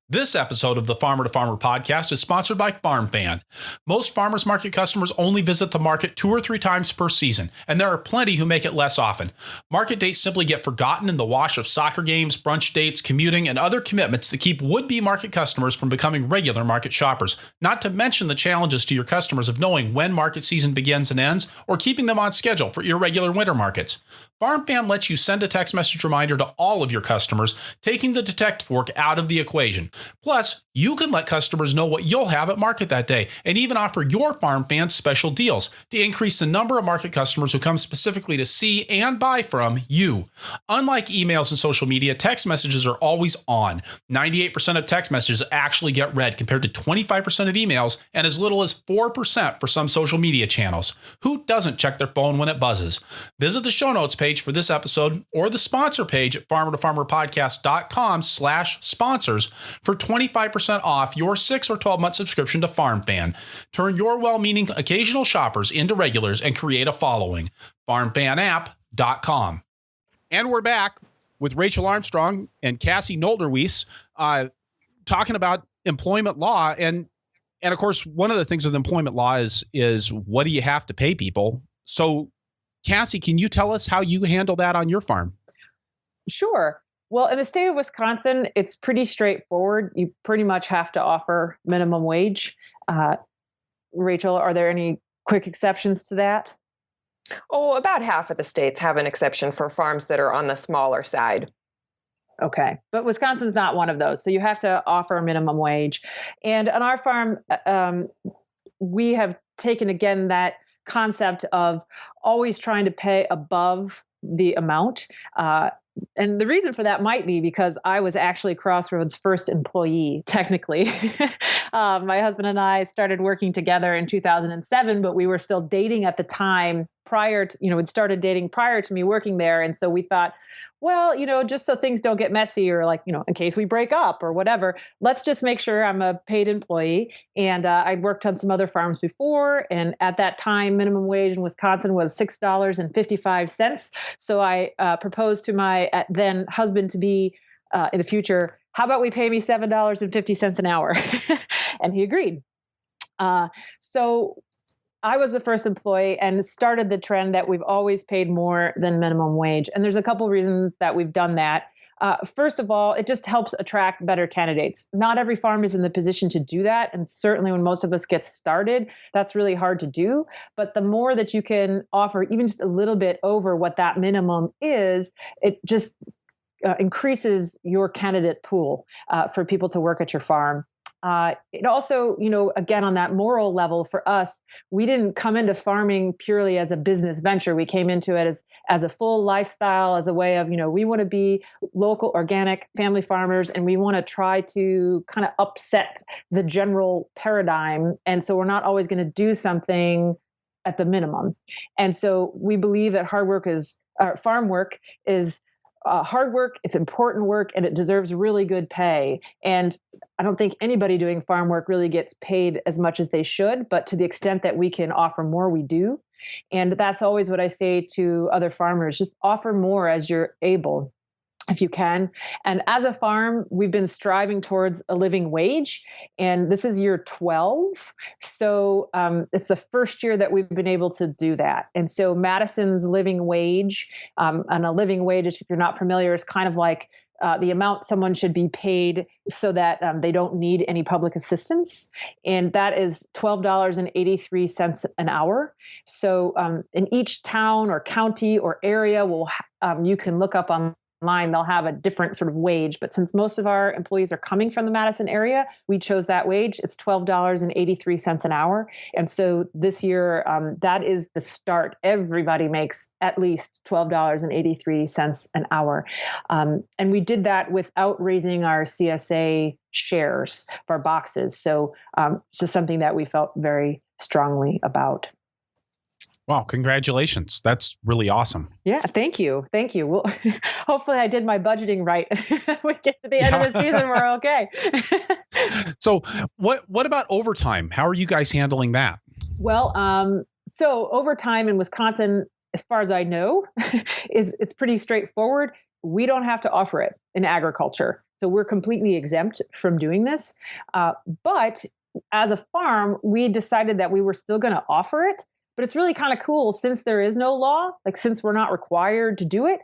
This episode of the Farmer to Farmer podcast is sponsored by FarmFan. Most farmers market customers only visit the market 2 or 3 times per season, and there are plenty who make it less often. Market dates simply get forgotten in the wash of soccer games, brunch dates, commuting, and other commitments that keep would-be market customers from becoming regular market shoppers, not to mention the challenges to your customers of knowing when market season begins and ends, or keeping them on schedule for irregular winter markets. FarmFan lets you send a text message reminder to all of your customers, taking the detect fork out of the equation. Plus, you can let customers know what you'll have at market that day, and even offer your farm fans special deals to increase the number of market customers who come specifically to see and buy from you. Unlike emails and social media, text messages are always on. 98% of text messages actually get read, compared to 25% of emails and as little as 4% for some social media channels. Who doesn't check their phone when it buzzes? Visit the show notes page for this episode or the sponsor page at farmertofarmerpodcast.com/sponsors for 25% off your 6 or 12-month subscription to FarmFan. Turn your well-meaning occasional shoppers into regulars and create a following. FarmFanApp.com. And we're back with Rachel Armstrong and Cassie Noltnerwyss talking about employment law. And of course, one of the things with employment law is what do you have to pay people? So Cassie, can you tell us how you handle that on your farm? Sure. Well, in the state of Wisconsin, it's pretty straightforward. You pretty much have to offer minimum wage. Rachel, are there any quick exceptions to that? Oh, about half of the states have an exception for farms that are on the smaller side. Okay. But Wisconsin's not one of those. So you have to offer a minimum wage. And on our farm, we have taken, again, that concept of always trying to pay above the amount. And the reason for that might be because I was actually Crossroads' first employee, technically. My husband and I started working together in 2007, but we were still dating at the time prior to, we'd started dating prior to me working there. And so we thought, well, just so things don't get messy or in case we break up or whatever, let's just make sure I'm a paid employee. And I'd worked on some other farms before. And at that time, minimum wage in Wisconsin was $6.55. So I proposed to my then husband to be in the future, how about we pay me $7.50 an hour? And he agreed. So I was the first employee and started the trend that we've always paid more than minimum wage. And there's a couple reasons that we've done that. First of all, it just helps attract better candidates. Not every farm is in the position to do that. And certainly when most of us get started, that's really hard to do. But the more that you can offer, even just a little bit over what that minimum is, it just increases your candidate pool for people to work at your farm. It also, again, on that moral level for us, we didn't come into farming purely as a business venture. We came into it as a full lifestyle, as a way of, we want to be local, organic family farmers, and we want to try to kind of upset the general paradigm. And so we're not always going to do something at the minimum. And so we believe that hard work is farm work is hard work, it's important work, and it deserves really good pay. And I don't think anybody doing farm work really gets paid as much as they should, but to the extent that we can offer more, we do. And that's always what I say to other farmers, just offer more as you're able, if you can. And as a farm, we've been striving towards a living wage, and this is year 12. So it's the first year that we've been able to do that. And so Madison's living wage, and a living wage, if you're not familiar, is kind of like the amount someone should be paid so that they don't need any public assistance. And that is $12.83 an hour. So in each town or county or area, you can look up online, they'll have a different sort of wage. But since most of our employees are coming from the Madison area, we chose that wage. It's $12.83 an hour. And so this year, that is the start. Everybody makes at least $12.83 an hour. And we did that without raising our CSA shares of our boxes. So it's just something that we felt very strongly about. Wow, congratulations. That's really awesome. Yeah, thank you. Thank you. Well, hopefully I did my budgeting right. We get to the end of the season, we're okay. So what about overtime? How are you guys handling that? Well, so overtime in Wisconsin, as far as I know, it's pretty straightforward. We don't have to offer it in agriculture. So we're completely exempt from doing this. But as a farm, we decided that we were still going to offer it. But it's really kind of cool since there is no law, like since we're not required to do it,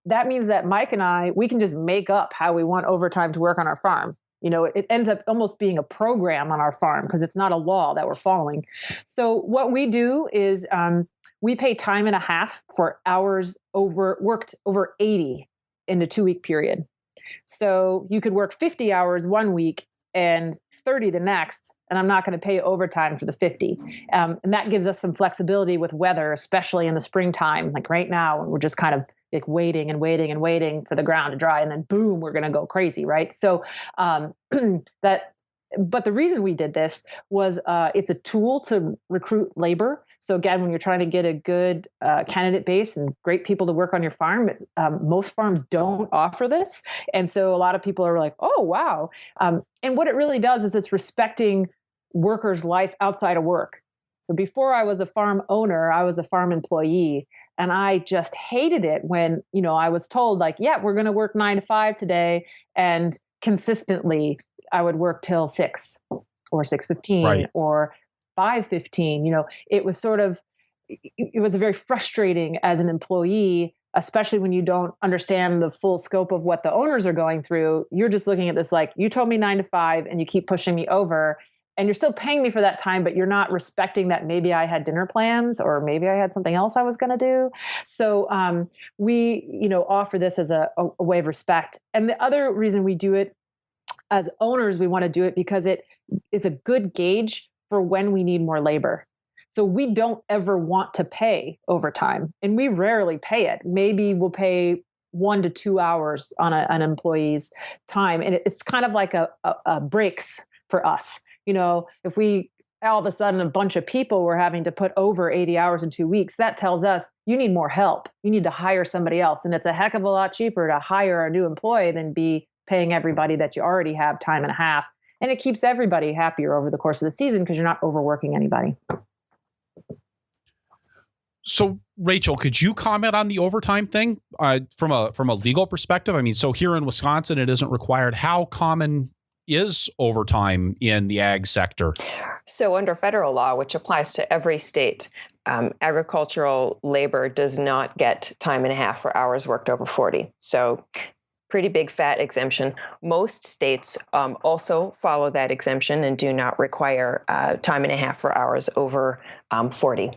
that means that Mike and I, we can just make up how we want overtime to work on our farm. You know, it ends up almost being a program on our farm because it's not a law that we're following. So what we do is we pay time and a half for hours worked over 80 in a 2-week period. So you could work 50 hours one week and 30 the next, and I'm not going to pay overtime for the 50. And that gives us some flexibility with weather, especially in the springtime. Like right now, we're just kind of like waiting and waiting and waiting for the ground to dry, and then boom, we're going to go crazy, right? So but the reason we did this was it's a tool to recruit labor. So again, when you're trying to get a good candidate base and great people to work on your farm, most farms don't offer this. And so a lot of people are like, oh, wow. And what it really does is it's respecting workers' life outside of work. So before I was a farm owner, I was a farm employee. And I just hated it when, I was told like, yeah, we're going to work 9 to 5 today. And consistently, I would work till 6 or 6:15 right. or 5:15. It was very frustrating as an employee, especially when you don't understand the full scope of what the owners are going through. You're just looking at this like, you told me 9 to 5 and you keep pushing me over and you're still paying me for that time, but you're not respecting that maybe I had dinner plans or maybe I had something else I was going to do. So we, offer this as a way of respect. And the other reason we do it as owners, we want to do it because it is a good gauge for when we need more labor. So we don't ever want to pay overtime, and we rarely pay it. Maybe we'll pay 1 to 2 hours on an employee's time. And it's kind of like a breaks for us. If we all of a sudden a bunch of people were having to put over 80 hours in 2 weeks, that tells us you need more help. You need to hire somebody else. And it's a heck of a lot cheaper to hire a new employee than be paying everybody that you already have time and a half. And it keeps everybody happier over the course of the season because you're not overworking anybody. So, Rachel, could you comment on the overtime thing from a legal perspective? I mean, so here in Wisconsin, it isn't required. How common is overtime in the ag sector? So under federal law, which applies to every state, agricultural labor does not get time and a half for hours worked over 40. So pretty big fat exemption. Most states also follow that exemption and do not require time and a half for hours over 40.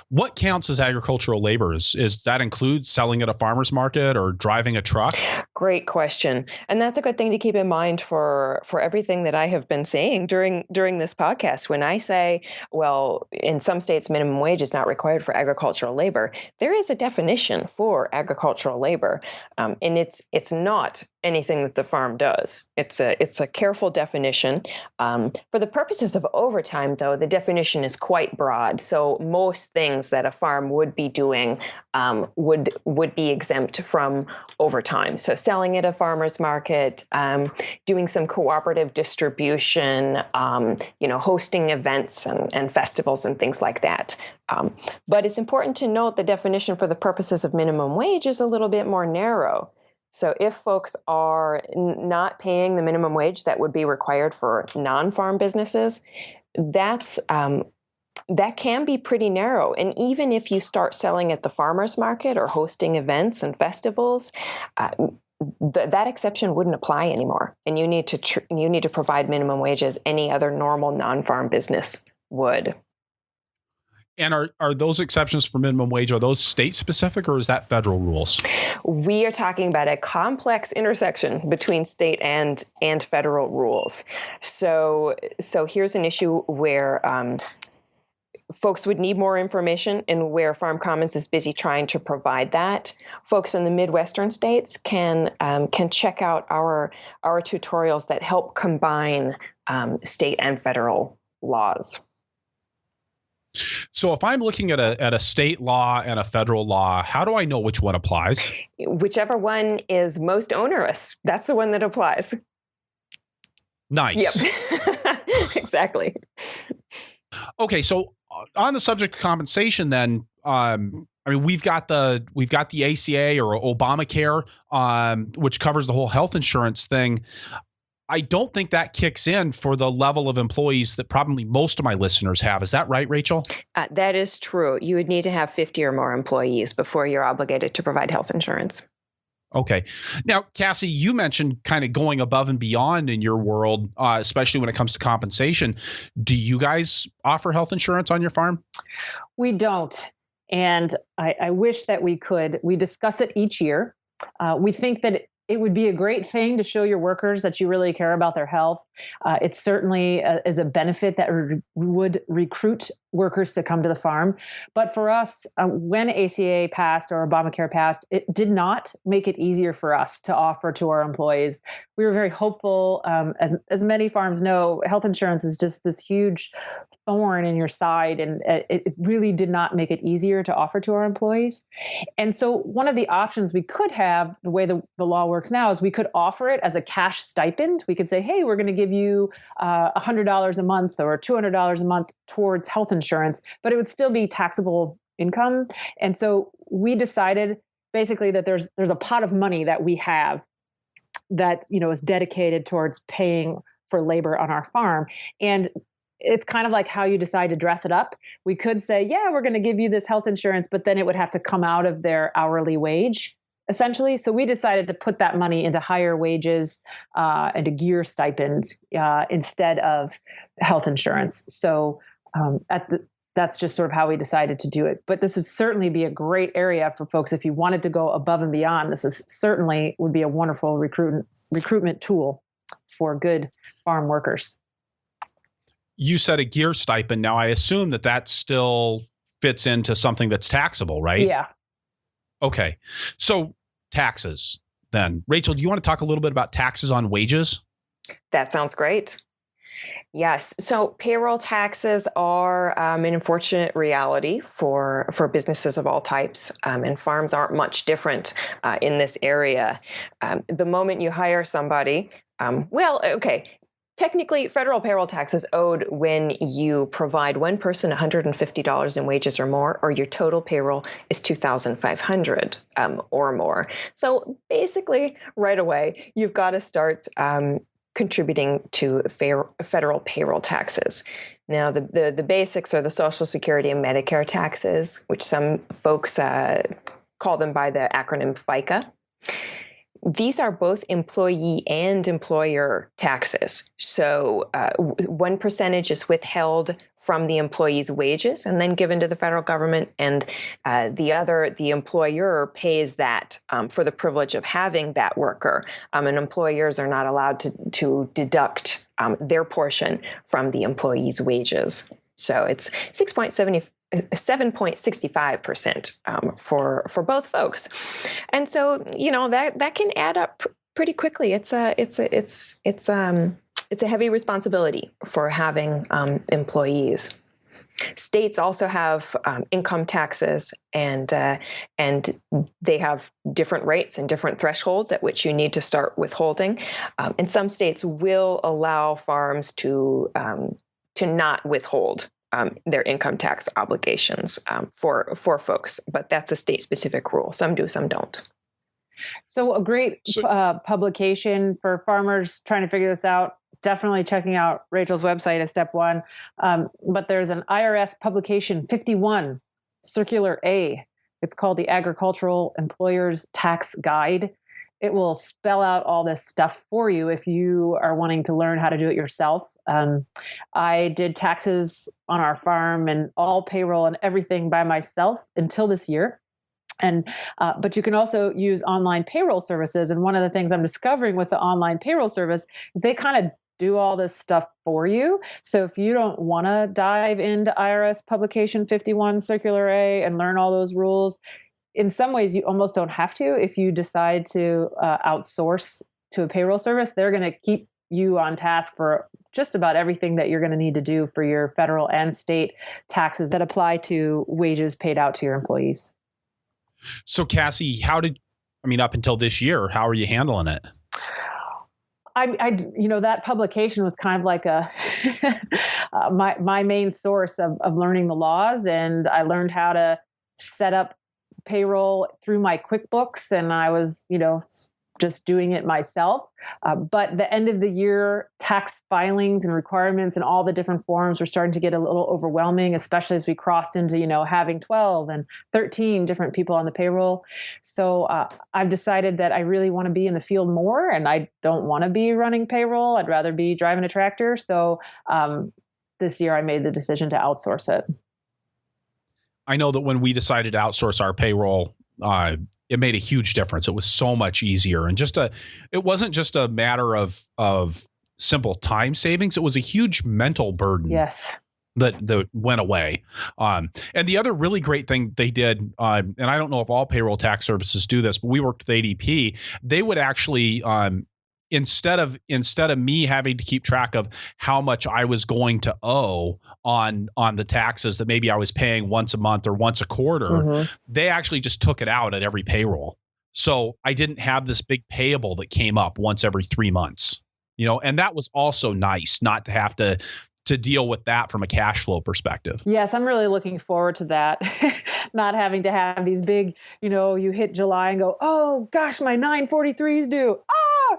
What counts as agricultural labor? Is that include selling at a farmer's market or driving a truck? Great question. And that's a good thing to keep in mind for everything that I have been saying during this podcast. When I say, well, in some states, minimum wage is not required for agricultural labor, there is a definition for agricultural labor. And it's not anything that the farm does. It's a careful definition. For the purposes of overtime, though, the definition is quite broad. So most things that a farm would be doing would be exempt from overtime. So selling at a farmer's market, doing some cooperative distribution, hosting events and festivals and things like that. But it's important to note the definition for the purposes of minimum wage is a little bit more narrow. So if folks are not paying the minimum wage that would be required for non-farm businesses, that can be pretty narrow. And even if you start selling at the farmer's market or hosting events and festivals, that exception wouldn't apply anymore. And you need to provide minimum wage as any other normal non-farm business would. And are those exceptions for minimum wage, are those state specific or is that federal rules? We are talking about a complex intersection between state and federal rules. So here's an issue where folks would need more information and where Farm Commons is busy trying to provide that. Folks in the Midwestern states can check out our tutorials that help combine state and federal laws. So if I'm looking at a state law and a federal law, how do I know which one applies? Whichever one is most onerous, that's the one that applies. Nice. Yep. Exactly. Okay, so on the subject of compensation, then, we've got the ACA or Obamacare, which covers the whole health insurance thing. I don't think that kicks in for the level of employees that probably most of my listeners have. Is that right, Rachel? That is true. You would need to have 50 or more employees before you're obligated to provide health insurance. Okay. Now, Cassie, you mentioned kind of going above and beyond in your world, especially when it comes to compensation. Do you guys offer health insurance on your farm? We don't. And I wish that we could. We discuss it each year. We think that it would be a great thing to show your workers that you really care about their health. It certainly is a benefit that would recruit workers to come to the farm. But for us, when ACA passed or Obamacare passed, it did not make it easier for us to offer to our employees. We were very hopeful. As many farms know, health insurance is just this huge thorn in your side, and it really did not make it easier to offer to our employees. And so one of the options we could have, the way the law works now, is we could offer it as a cash stipend. We could say, hey, we're going to give you $100 a month or $200 a month towards health insurance, but it would still be taxable income. And so we decided basically that there's a pot of money that we have that, is dedicated towards paying for labor on our farm. And it's kind of like how you decide to dress it up. We could say, yeah, we're going to give you this health insurance, but then it would have to come out of their hourly wage, essentially. So we decided to put that money into higher wages and a gear stipend instead of health insurance. So that's just sort of how we decided to do it. But this would certainly be a great area for folks if you wanted to go above and beyond. This is certainly would be a wonderful recruitment tool for good farm workers. You said a gear stipend. Now, I assume that still fits into something that's taxable, right? Yeah. Okay. So taxes then. Rachel, do you want to talk a little bit about taxes on wages? That sounds great. Yes. So payroll taxes are an unfortunate reality for businesses of all types, and farms aren't much different in this area. The moment you hire somebody, technically, federal payroll tax is owed when you provide one person $150 in wages or more, or your total payroll is $2,500 or more. So basically, right away, you've got to start contributing to federal payroll taxes. Now, the basics are the Social Security and Medicare taxes, which some folks call them by the acronym FICA. these are both employee and employer taxes. So one percentage is withheld from the employee's wages and then given to the federal government, and the employer pays that for the privilege of having that worker. And employers are not allowed to deduct their portion from the employee's wages. So it's 7.65% for both folks, and so that can add up pretty quickly. It's a heavy responsibility for having employees. States also have income taxes, and they have different rates and different thresholds at which you need to start withholding. And some states will allow farms to not withhold their income tax obligations for folks, but that's a state-specific rule. Some do, some don't. So a great publication for farmers trying to figure this out. Definitely checking out Rachel's website is step one. But there's an IRS publication 51, Circular A. It's called the Agricultural Employers Tax Guide. It will spell out all this stuff for you if you are wanting to learn how to do it yourself. I did taxes on our farm and all payroll and everything by myself until this year. But you can also use online payroll services. And one of the things I'm discovering with the online payroll service is they kind of do all this stuff for you. So if you don't want to dive into IRS Publication 51 Circular A and learn all those rules, in some ways you almost don't have to. If you decide to outsource to a payroll service, they're going to keep you on task for just about everything that you're going to need to do for your federal and state taxes that apply to wages paid out to your employees. So Cassie, up until this year, how are you handling it? That publication was kind of like my main source of learning the laws, and I learned how to set up payroll through my QuickBooks, and I was, just doing it myself. But the end of the year tax filings and requirements and all the different forms were starting to get a little overwhelming, especially as we crossed into, having 12 and 13 different people on the payroll. So I've decided that I really want to be in the field more, and I don't want to be running payroll. I'd rather be driving a tractor. So this year I made the decision to outsource it. I know that when we decided to outsource our payroll, it made a huge difference. It was so much easier, and it wasn't just a matter of simple time savings. It was a huge mental burden. Yes. That went away. And the other really great thing they did, and I don't know if all payroll tax services do this, but we worked with ADP. They would actually, instead of me having to keep track of how much I was going to owe on the taxes that maybe I was paying once a month or once a quarter, they actually just took it out at every payroll. So I didn't have this big payable that came up once every 3 months, and that was also nice not to have to deal with that from a cash flow perspective. Yes, I'm really looking forward to that. Not having to have these big, you hit July and go, oh gosh, my 943 is due.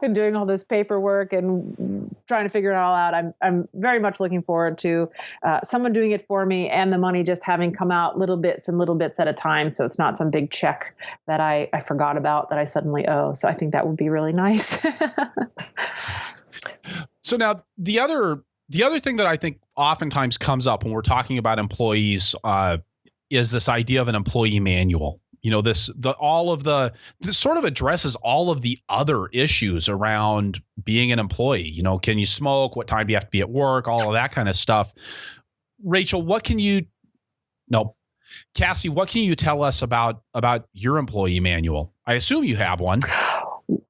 And doing all this paperwork and trying to figure it all out. I'm very much looking forward to someone doing it for me, and the money just having come out little bits at a time. So it's not some big check that I forgot about that I suddenly owe. So I think that would be really nice. So now the other thing that I think oftentimes comes up when we're talking about employees is this idea of an employee manual. This sort of addresses all of the other issues around being an employee. Can you smoke? What time do you have to be at work? All of that kind of stuff. Rachel, Cassie, what can you tell us about your employee manual? I assume you have one.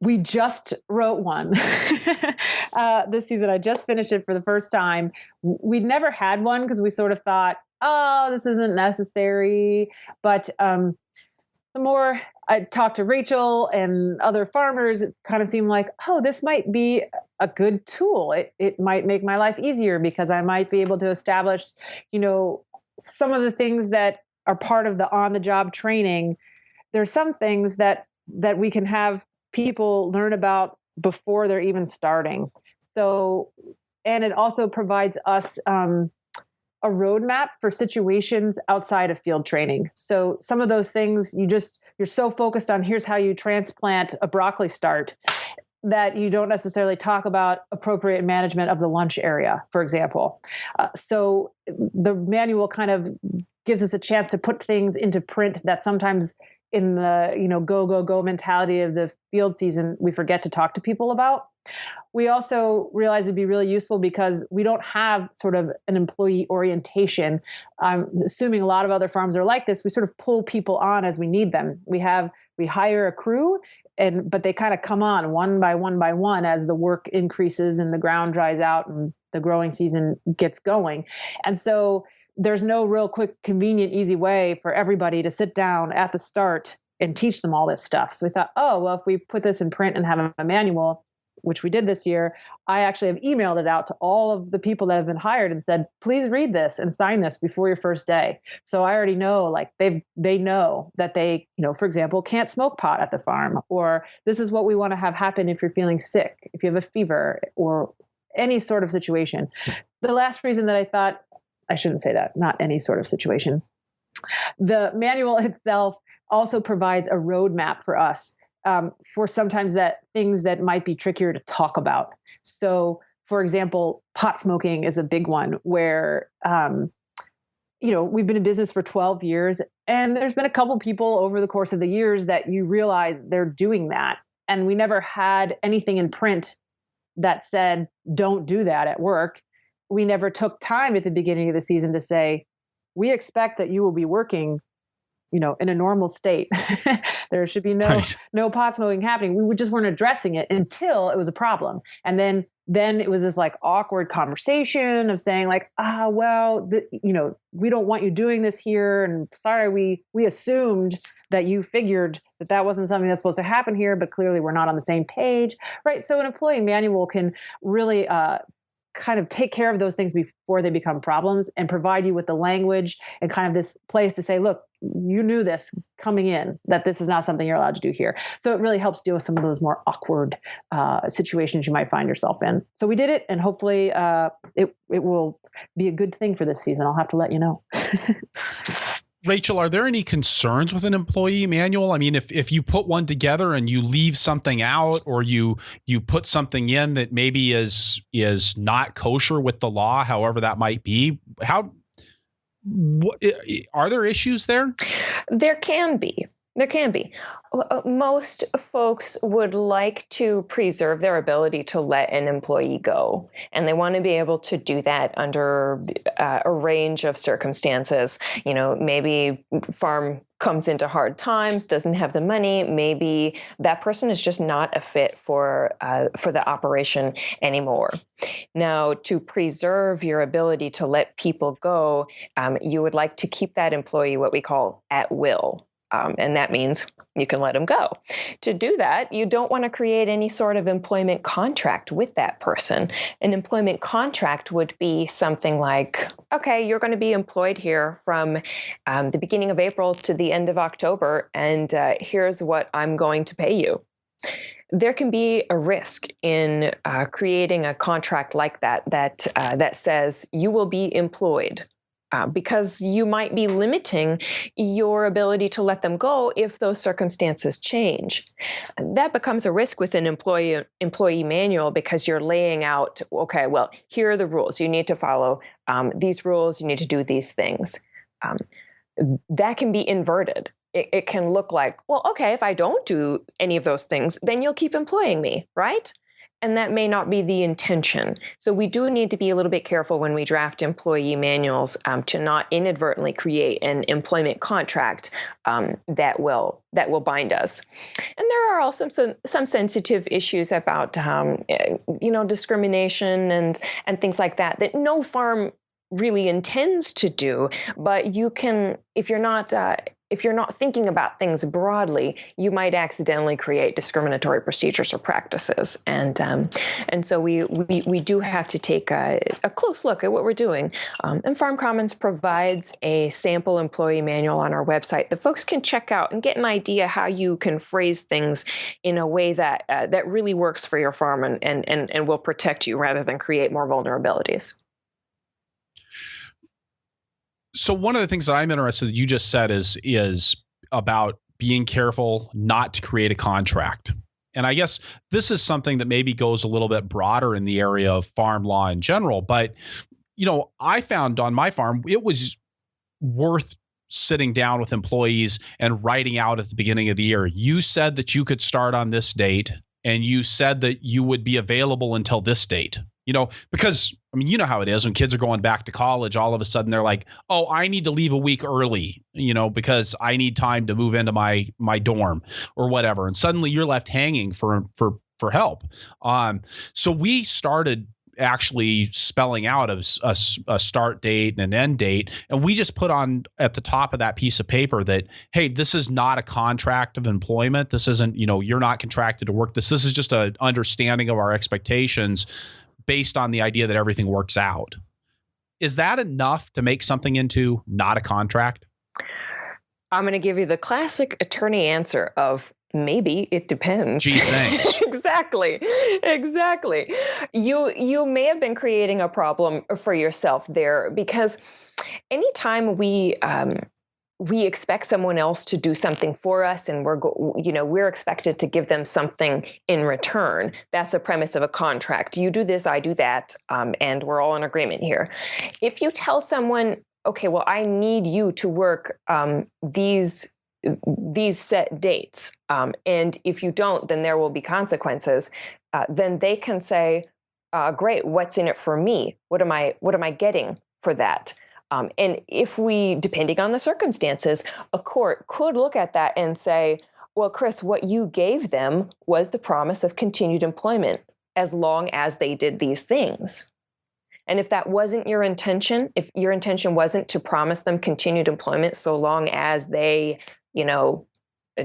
We just wrote one this season. I just finished it for the first time. We'd never had one because we sort of thought, oh, this isn't necessary. But the more I talked to Rachel and other farmers, it kind of seemed like, oh, this might be a good tool. It might make my life easier because I might be able to establish, some of the things that are part of the on-the-job training. There's some things that we can have people learn about before they're even starting. So, and it also provides us a a roadmap for situations outside of field training. So some of those things you're so focused on, here's how you transplant a broccoli start, that you don't necessarily talk about appropriate management of the lunch area, for example. So the manual kind of gives us a chance to put things into print that sometimes in the go mentality of the field season we forget to talk to people about. We also realize it'd be really useful because we don't have sort of an employee orientation. I'm assuming a lot of other farms are like this. We sort of pull people on as we need them. We hire a crew, but they kind of come on one by one as the work increases and the ground dries out and the growing season gets going. And so there's no real quick, convenient, easy way for everybody to sit down at the start and teach them all this stuff. So we thought, if we put this in print and have a manual, which we did this year, I actually have emailed it out to all of the people that have been hired and said, please read this and sign this before your first day. So I already know, like they know that they, for example, can't smoke pot at the farm, or this is what we want to have happen if you're feeling sick, if you have a fever or any sort of situation. The last reason that I thought, I shouldn't say that, not any sort of situation. The manual itself also provides a roadmap for us for sometimes that things that might be trickier to talk about. So, for example, pot smoking is a big one where, we've been in business for 12 years, and there's been a couple people over the course of the years that you realize they're doing that. And we never had anything in print that said, don't do that at work. We never took time at the beginning of the season to say, we expect that you will be working in a normal state. There should be no pot smoking happening. We just weren't addressing it until it was a problem. And then it was this like awkward conversation of saying like, we don't want you doing this here. And sorry, we assumed that you figured that wasn't something that's supposed to happen here, but clearly we're not on the same page, right? So an employee manual can really kind of take care of those things before they become problems and provide you with the language and kind of this place to say, look, you knew this coming in, that this is not something you're allowed to do here. So it really helps deal with some of those more awkward situations you might find yourself in. So we did it, and hopefully it will be a good thing for this season. I'll have to let you know. Rachel, are there any concerns with an employee manual? I mean, if you put one together and you leave something out, or you put something in that maybe is not kosher with the law, however that might be, are there issues there? There can be. Most folks would like to preserve their ability to let an employee go, and they want to be able to do that under a range of circumstances. Maybe farm comes into hard times, doesn't have the money. Maybe that person is just not a fit for the operation anymore. Now, to preserve your ability to let people go, you would like to keep that employee what we call at will. And that means you can let them go. To do that, you don't want to create any sort of employment contract with that person. An employment contract would be something like, okay, you're going to be employed here from the beginning of April to the end of October, and here's what I'm going to pay you. There can be a risk in creating a contract like that says you will be employed. Because you might be limiting your ability to let them go if those circumstances change. That becomes a risk with an employee manual, because you're laying out, okay, well, here are the rules. You need to follow these rules. You need to do these things. That can be inverted. It can look like, well, okay, if I don't do any of those things, then you'll keep employing me, right? And that may not be the intention. So we do need to be a little bit careful when we draft employee manuals to not inadvertently create an employment contract that will bind us. And there are also some sensitive issues about discrimination and things like that no farm really intends to do. But you can, if you're not thinking about things broadly, you might accidentally create discriminatory procedures or practices. And so we do have to take a close look at what we're doing. And Farm Commons provides a sample employee manual on our website that folks can check out and get an idea how you can phrase things in a way that really works for your farm and will protect you rather than create more vulnerabilities. So one of the things that I'm interested that you just said is about being careful not to create a contract. And I guess this is something that maybe goes a little bit broader in the area of farm law in general. But, I found on my farm, it was worth sitting down with employees and writing out at the beginning of the year. You said that you could start on this date, and you said that you would be available until this date. Because you know how it is when kids are going back to college, all of a sudden they're like, oh, I need to leave a week early, because I need time to move into my dorm or whatever. And suddenly you're left hanging for help. So we started actually spelling out a start date and an end date. And we just put on at the top of that piece of paper that, hey, this is not a contract of employment. This isn't, you're not contracted to work this. This is just an understanding of our expectations based on the idea that everything works out. Is that enough to make something into not a contract? I'm going to give you the classic attorney answer of maybe it depends. Gee, thanks. Exactly. You may have been creating a problem for yourself there, because anytime we expect someone else to do something for us, and we're expected to give them something in return. That's the premise of a contract. You do this, I do that, and we're all in agreement here. If you tell someone, okay, well, I need you to work these set dates, and if you don't, then there will be consequences. Then they can say, "Great, what's in it for me? What am I getting for that?" And if we, depending on the circumstances, a court could look at that and say, well, Chris, what you gave them was the promise of continued employment as long as they did these things. And if that wasn't your intention, if your intention wasn't to promise them continued employment so long as they,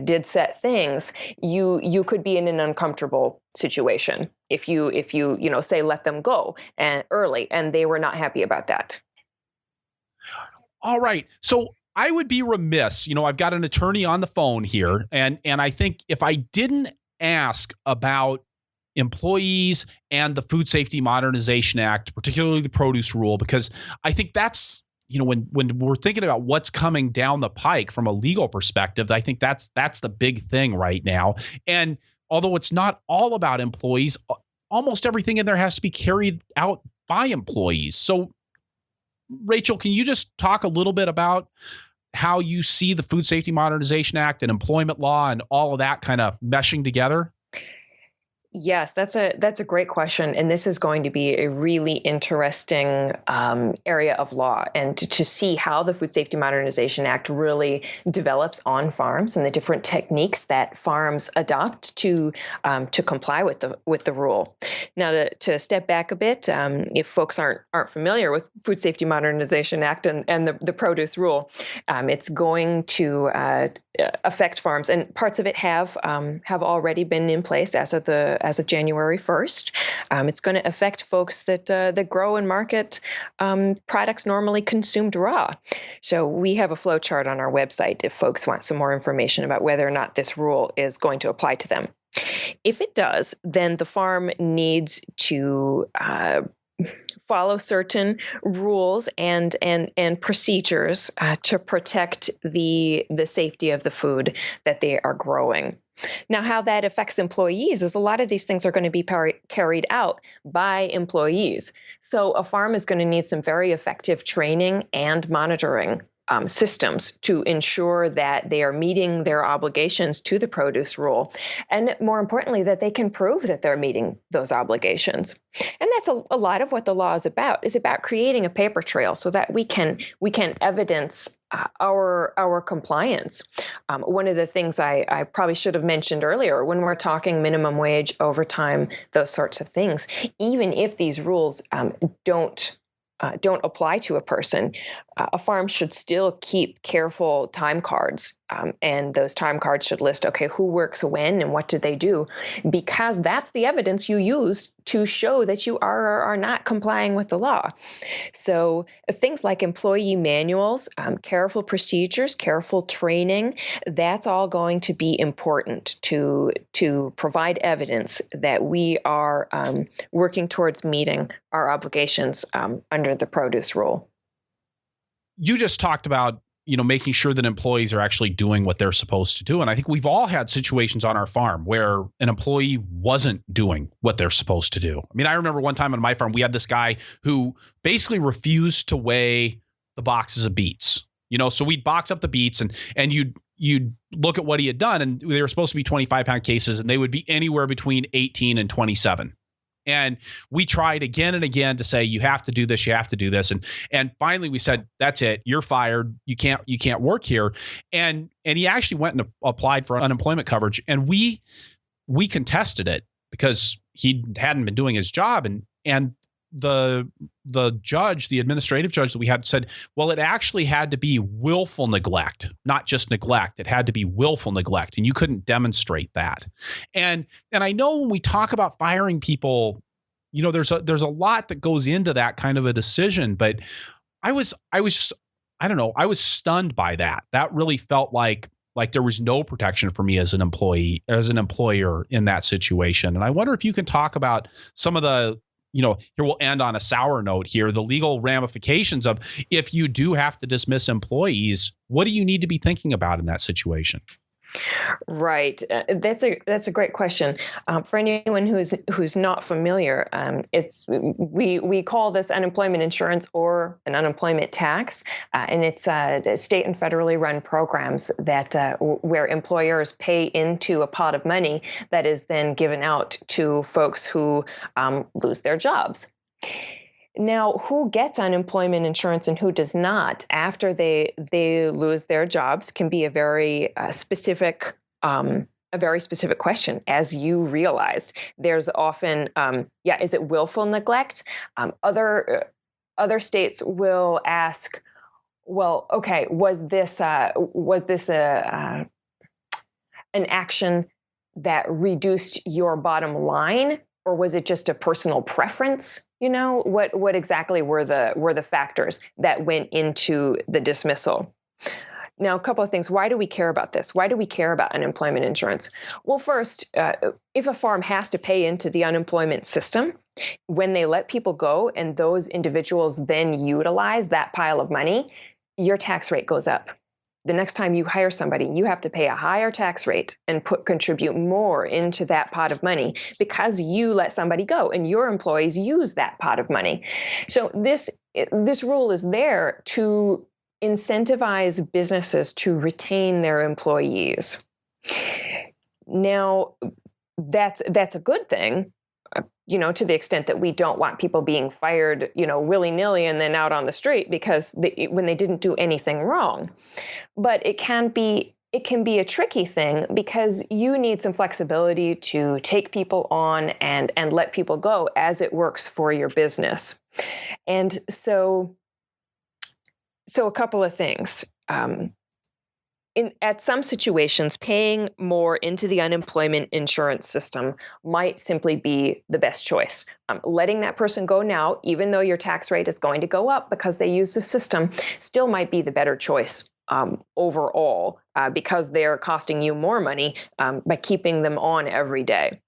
did set things, you could be in an uncomfortable situation if you say let them go and early and they were not happy about that. All right. So I would be remiss, I've got an attorney on the phone here, and I think if I didn't ask about employees and the Food Safety Modernization Act, particularly the produce rule, because I think that's, when we're thinking about what's coming down the pike from a legal perspective, I think that's the big thing right now. And although it's not all about employees, almost everything in there has to be carried out by employees. So Rachel, can you just talk a little bit about how you see the Food Safety Modernization Act and employment law and all of that kind of meshing together? Yes, that's a great question, and this is going to be a really interesting area of law, and to see how the Food Safety Modernization Act really develops on farms and the different techniques that farms adopt to comply with the rule. Now, to step back a bit, if folks aren't familiar with Food Safety Modernization Act and the produce rule, it's going to affect farms, and parts of it have already been in place as of January 1st. It's going to affect folks that grow and market products normally consumed raw. So we have a flow chart on our website if folks want some more information about whether or not this rule is going to apply to them. If it does, then the farm needs to follow certain rules and procedures to protect the safety of the food that they are growing. Now, how that affects employees is a lot of these things are going to be carried out by employees. So a farm is going to need some very effective training and monitoring systems to ensure that they are meeting their obligations to the produce rule, and more importantly, that they can prove that they're meeting those obligations. And that's a lot of what the law is about creating a paper trail so that we can evidence our compliance. One of the things I probably should have mentioned earlier, when we're talking minimum wage, overtime, those sorts of things, even if these rules don't apply to a person, a farm should still keep careful time cards. And those time cards should list, okay, who works when and what did they do? Because that's the evidence you use to show that you are or are not complying with the law. So things like employee manuals, careful procedures, careful training, that's all going to be important to provide evidence that we are working towards meeting our obligations under the produce rule. you just talked about, making sure that employees are actually doing what they're supposed to do. And I think we've all had situations on our farm where an employee wasn't doing what they're supposed to do. I mean, I remember one time on my farm, we had this guy who basically refused to weigh the boxes of beets. So we'd box up the beets and you'd look at what he had done, and they were supposed to be 25-pound cases, and they would be anywhere between 18 and 27. And we tried again and again to say, you have to do this, you have to do this. And finally we said, that's it, you're fired. You can't work here. And he actually went and applied for unemployment coverage. And we contested it because he hadn't been doing his job. And the judge, the administrative judge that we had, said, well, it actually had to be willful neglect, not just neglect. It had to be willful neglect, and you couldn't demonstrate that. And I know when we talk about firing people, there's a lot that goes into that kind of a decision. But I was just, I don't know, I was stunned by that. That really felt like there was no protection for me as an employee, as an employer in that situation. And I wonder if you can talk about some of the, here we'll end on a sour note here, the legal ramifications of if you do have to dismiss employees, what do you need to be thinking about in that situation? Right. That's a great question. For anyone who's not familiar, we call this unemployment insurance or an unemployment tax, and it's state and federally run programs that where employers pay into a pot of money that is then given out to folks who lose their jobs. Now, who gets unemployment insurance and who does not after they lose their jobs can be a very specific question, as you realized. There's often, is it willful neglect? Other states will ask, well, okay, was this an action that reduced your bottom line? Or was it just a personal preference? What exactly were the factors that went into the dismissal? Now, a couple of things. Why do we care about this? Why do we care about unemployment insurance? Well, first, if a farm has to pay into the unemployment system, when they let people go and those individuals then utilize that pile of money, your tax rate goes up. The next time you hire somebody, you have to pay a higher tax rate and contribute more into that pot of money because you let somebody go and your employees use that pot of money. So this rule is there to incentivize businesses to retain their employees. Now, that's a good thing. To the extent that we don't want people being fired, willy-nilly and then out on the street because when they didn't do anything wrong. But it can be a tricky thing because you need some flexibility to take people on and let people go as it works for your business. And so a couple of things. At some situations, paying more into the unemployment insurance system might simply be the best choice. Letting that person go now, even though your tax rate is going to go up because they use the system, still might be the better choice overall because they're costing you more money by keeping them on every day.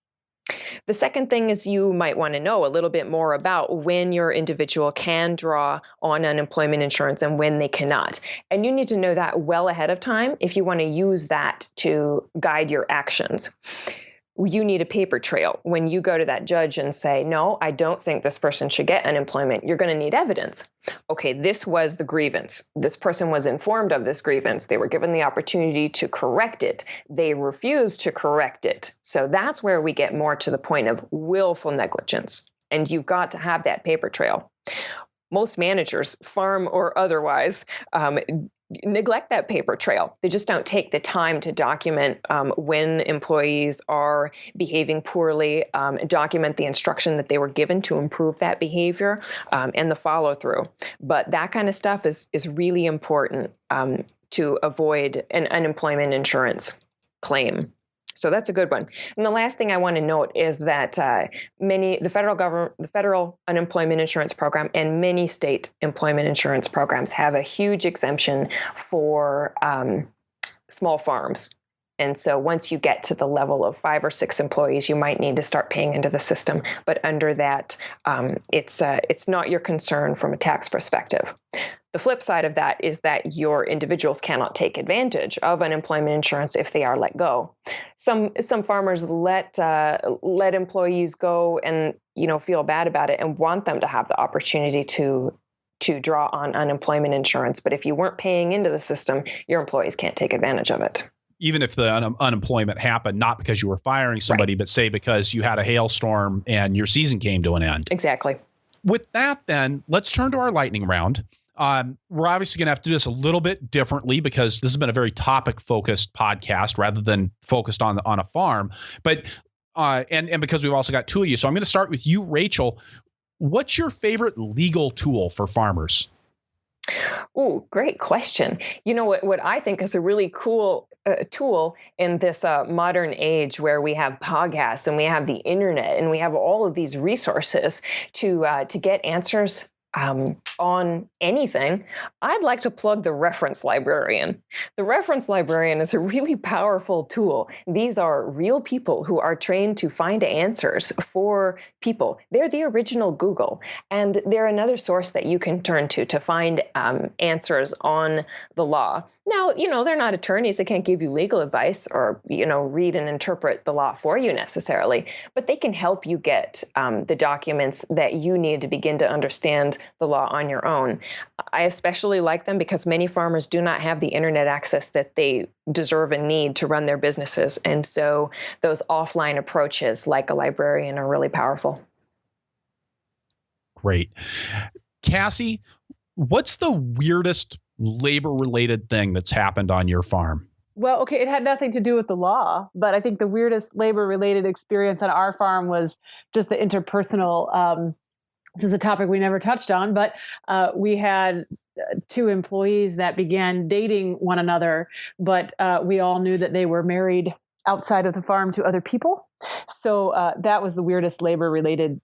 The second thing is you might want to know a little bit more about when your individual can draw on unemployment insurance and when they cannot. And you need to know that well ahead of time if you want to use that to guide your actions. You need a paper trail. When you go to that judge and say, no, I don't think this person should get unemployment, you're going to need evidence. Okay, this was the grievance. This person was informed of this grievance. They were given the opportunity to correct it. They refused to correct it. So that's where we get more to the point of willful negligence. And you've got to have that paper trail. Most managers, farm or otherwise, neglect that paper trail. They just don't take the time to document when employees are behaving poorly, document the instruction that they were given to improve that behavior, and the follow through. But that kind of stuff is really important to avoid an unemployment insurance claim. So that's a good one. And the last thing I want to note is that the federal unemployment insurance program and many state employment insurance programs have a huge exemption for small farms. And so once you get to the level of 5 or 6 employees, you might need to start paying into the system. But under that, it's not your concern from a tax perspective. The flip side of that is that your individuals cannot take advantage of unemployment insurance if they are let go. Some farmers let employees go and feel bad about it and want them to have the opportunity to draw on unemployment insurance. But if you weren't paying into the system, your employees can't take advantage of it. Even if the unemployment happened, not because you were firing somebody, but say because you had a hailstorm and your season came to an end. Exactly. With that, then, let's turn to our lightning round. We're obviously going to have to do this a little bit differently because this has been a very topic-focused podcast rather than focused on a farm. But and because we've also got two of you. So I'm going to start with you, Rachel. What's your favorite legal tool for farmers? Oh, great question. You know what I think is a really cool tool in this modern age where we have podcasts and we have the internet and we have all of these resources to get answers on anything. I'd like to plug the reference librarian. The reference librarian is a really powerful tool. These are real people who are trained to find answers for people. They're the original Google, and they're another source that you can turn to find answers on the law. Now, they're not attorneys. They can't give you legal advice or, read and interpret the law for you necessarily, but they can help you get the documents that you need to begin to understand the law on your own. I especially like them because many farmers do not have the internet access that they deserve and need to run their businesses. And so those offline approaches like a librarian are really powerful. Great. Cassie, what's the weirdest labor-related thing that's happened on your farm? Well, okay, it had nothing to do with the law, but I think the weirdest labor-related experience on our farm was just the interpersonal. This is a topic we never touched on, but we had two employees that began dating one another, but we all knew that they were married outside of the farm to other people. So that was the weirdest labor-related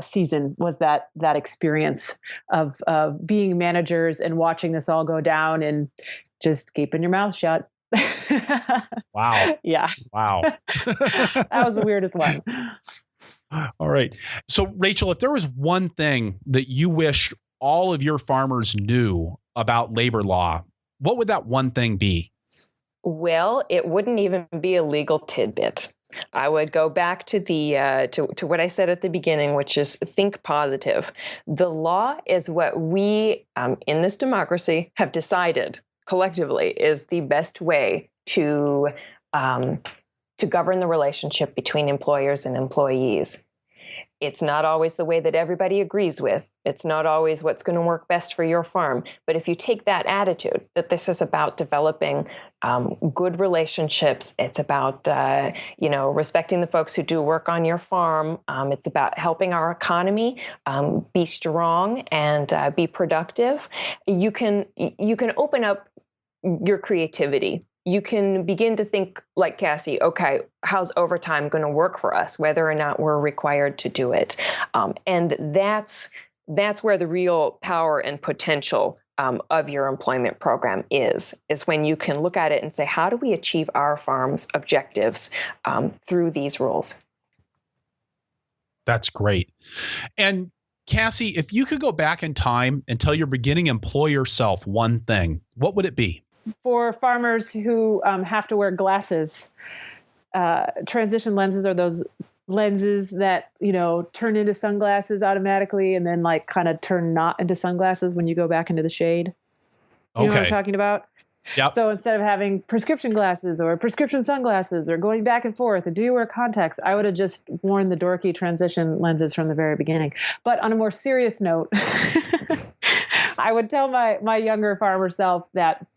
season, was that experience of being managers and watching this all go down and just keeping your mouth shut. Wow. Yeah. Wow. That was the weirdest one. All right. So, Rachel, if there was one thing that you wish all of your farmers knew about labor law, what would that one thing be? Well, it wouldn't even be a legal tidbit. I would go back to the to what I said at the beginning, which is think positive. The law is what we in this democracy have decided collectively is the best way to govern the relationship between employers and employees. It's not always the way that everybody agrees with. It's not always what's going to work best for your farm. But if you take that attitude that this is about developing good relationships, it's about respecting the folks who do work on your farm. It's about helping our economy be strong and be productive. You can open up your creativity. You can begin to think like Cassie, okay, how's overtime going to work for us, whether or not we're required to do it? And that's where the real power and potential of your employment program is when you can look at it and say, how do we achieve our farm's objectives through these rules? That's great. And Cassie, if you could go back in time and tell your beginning employer self one thing, what would it be? For farmers who have to wear glasses, transition lenses are those lenses that, turn into sunglasses automatically and then kind of turn not into sunglasses when you go back into the shade. You know what I'm talking about? Yep. So instead of having prescription glasses or prescription sunglasses or going back and forth, and do you wear contacts? I would have just worn the dorky transition lenses from the very beginning. But on a more serious note, I would tell my younger farmer self that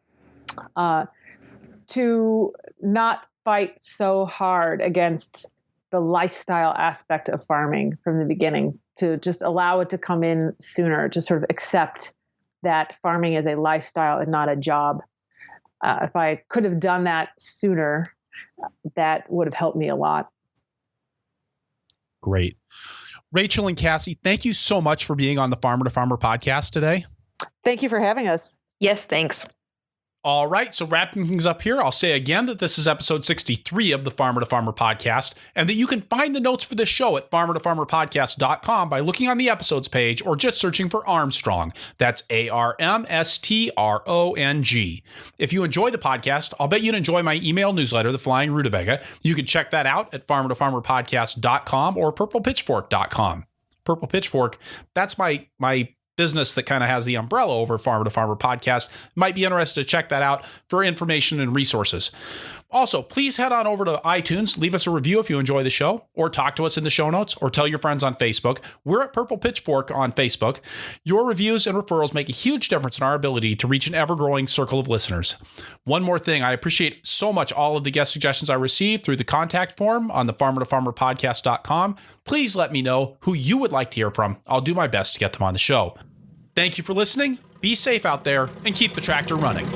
to not fight so hard against the lifestyle aspect of farming from the beginning, to just allow it to come in sooner, just sort of accept that farming is a lifestyle and not a job. If I could have done that sooner, that would have helped me a lot. Great. Rachel and Cassie, thank you so much for being on the Farmer to Farmer podcast today. Thank you for having us. Yes, thanks. All right, so wrapping things up here, I'll say again that this is episode 63 of the Farmer to Farmer podcast, and that you can find the notes for this show at farmertofarmerpodcast.com by looking on the episodes page or just searching for Armstrong. That's ARMSTRONG. If you enjoy the podcast, I'll bet you'd enjoy my email newsletter, The Flying Rutabaga. You can check that out at farmertofarmerpodcast.com or purplepitchfork.com. Purple Pitchfork, that's my business that kind of has the umbrella over Farmer to Farmer podcast. Might be interested to check that out for information and resources. Also, please head on over to iTunes, leave us a review if you enjoy the show, or talk to us in the show notes, or tell your friends on Facebook. We're at Purple Pitchfork on Facebook. Your reviews and referrals make a huge difference in our ability to reach an ever-growing circle of listeners. One more thing, I appreciate so much all of the guest suggestions I received through the contact form on the farmertofarmerpodcast.com. Please let me know who you would like to hear from. I'll do my best to get them on the show. Thank you for listening. Be safe out there and keep the tractor running.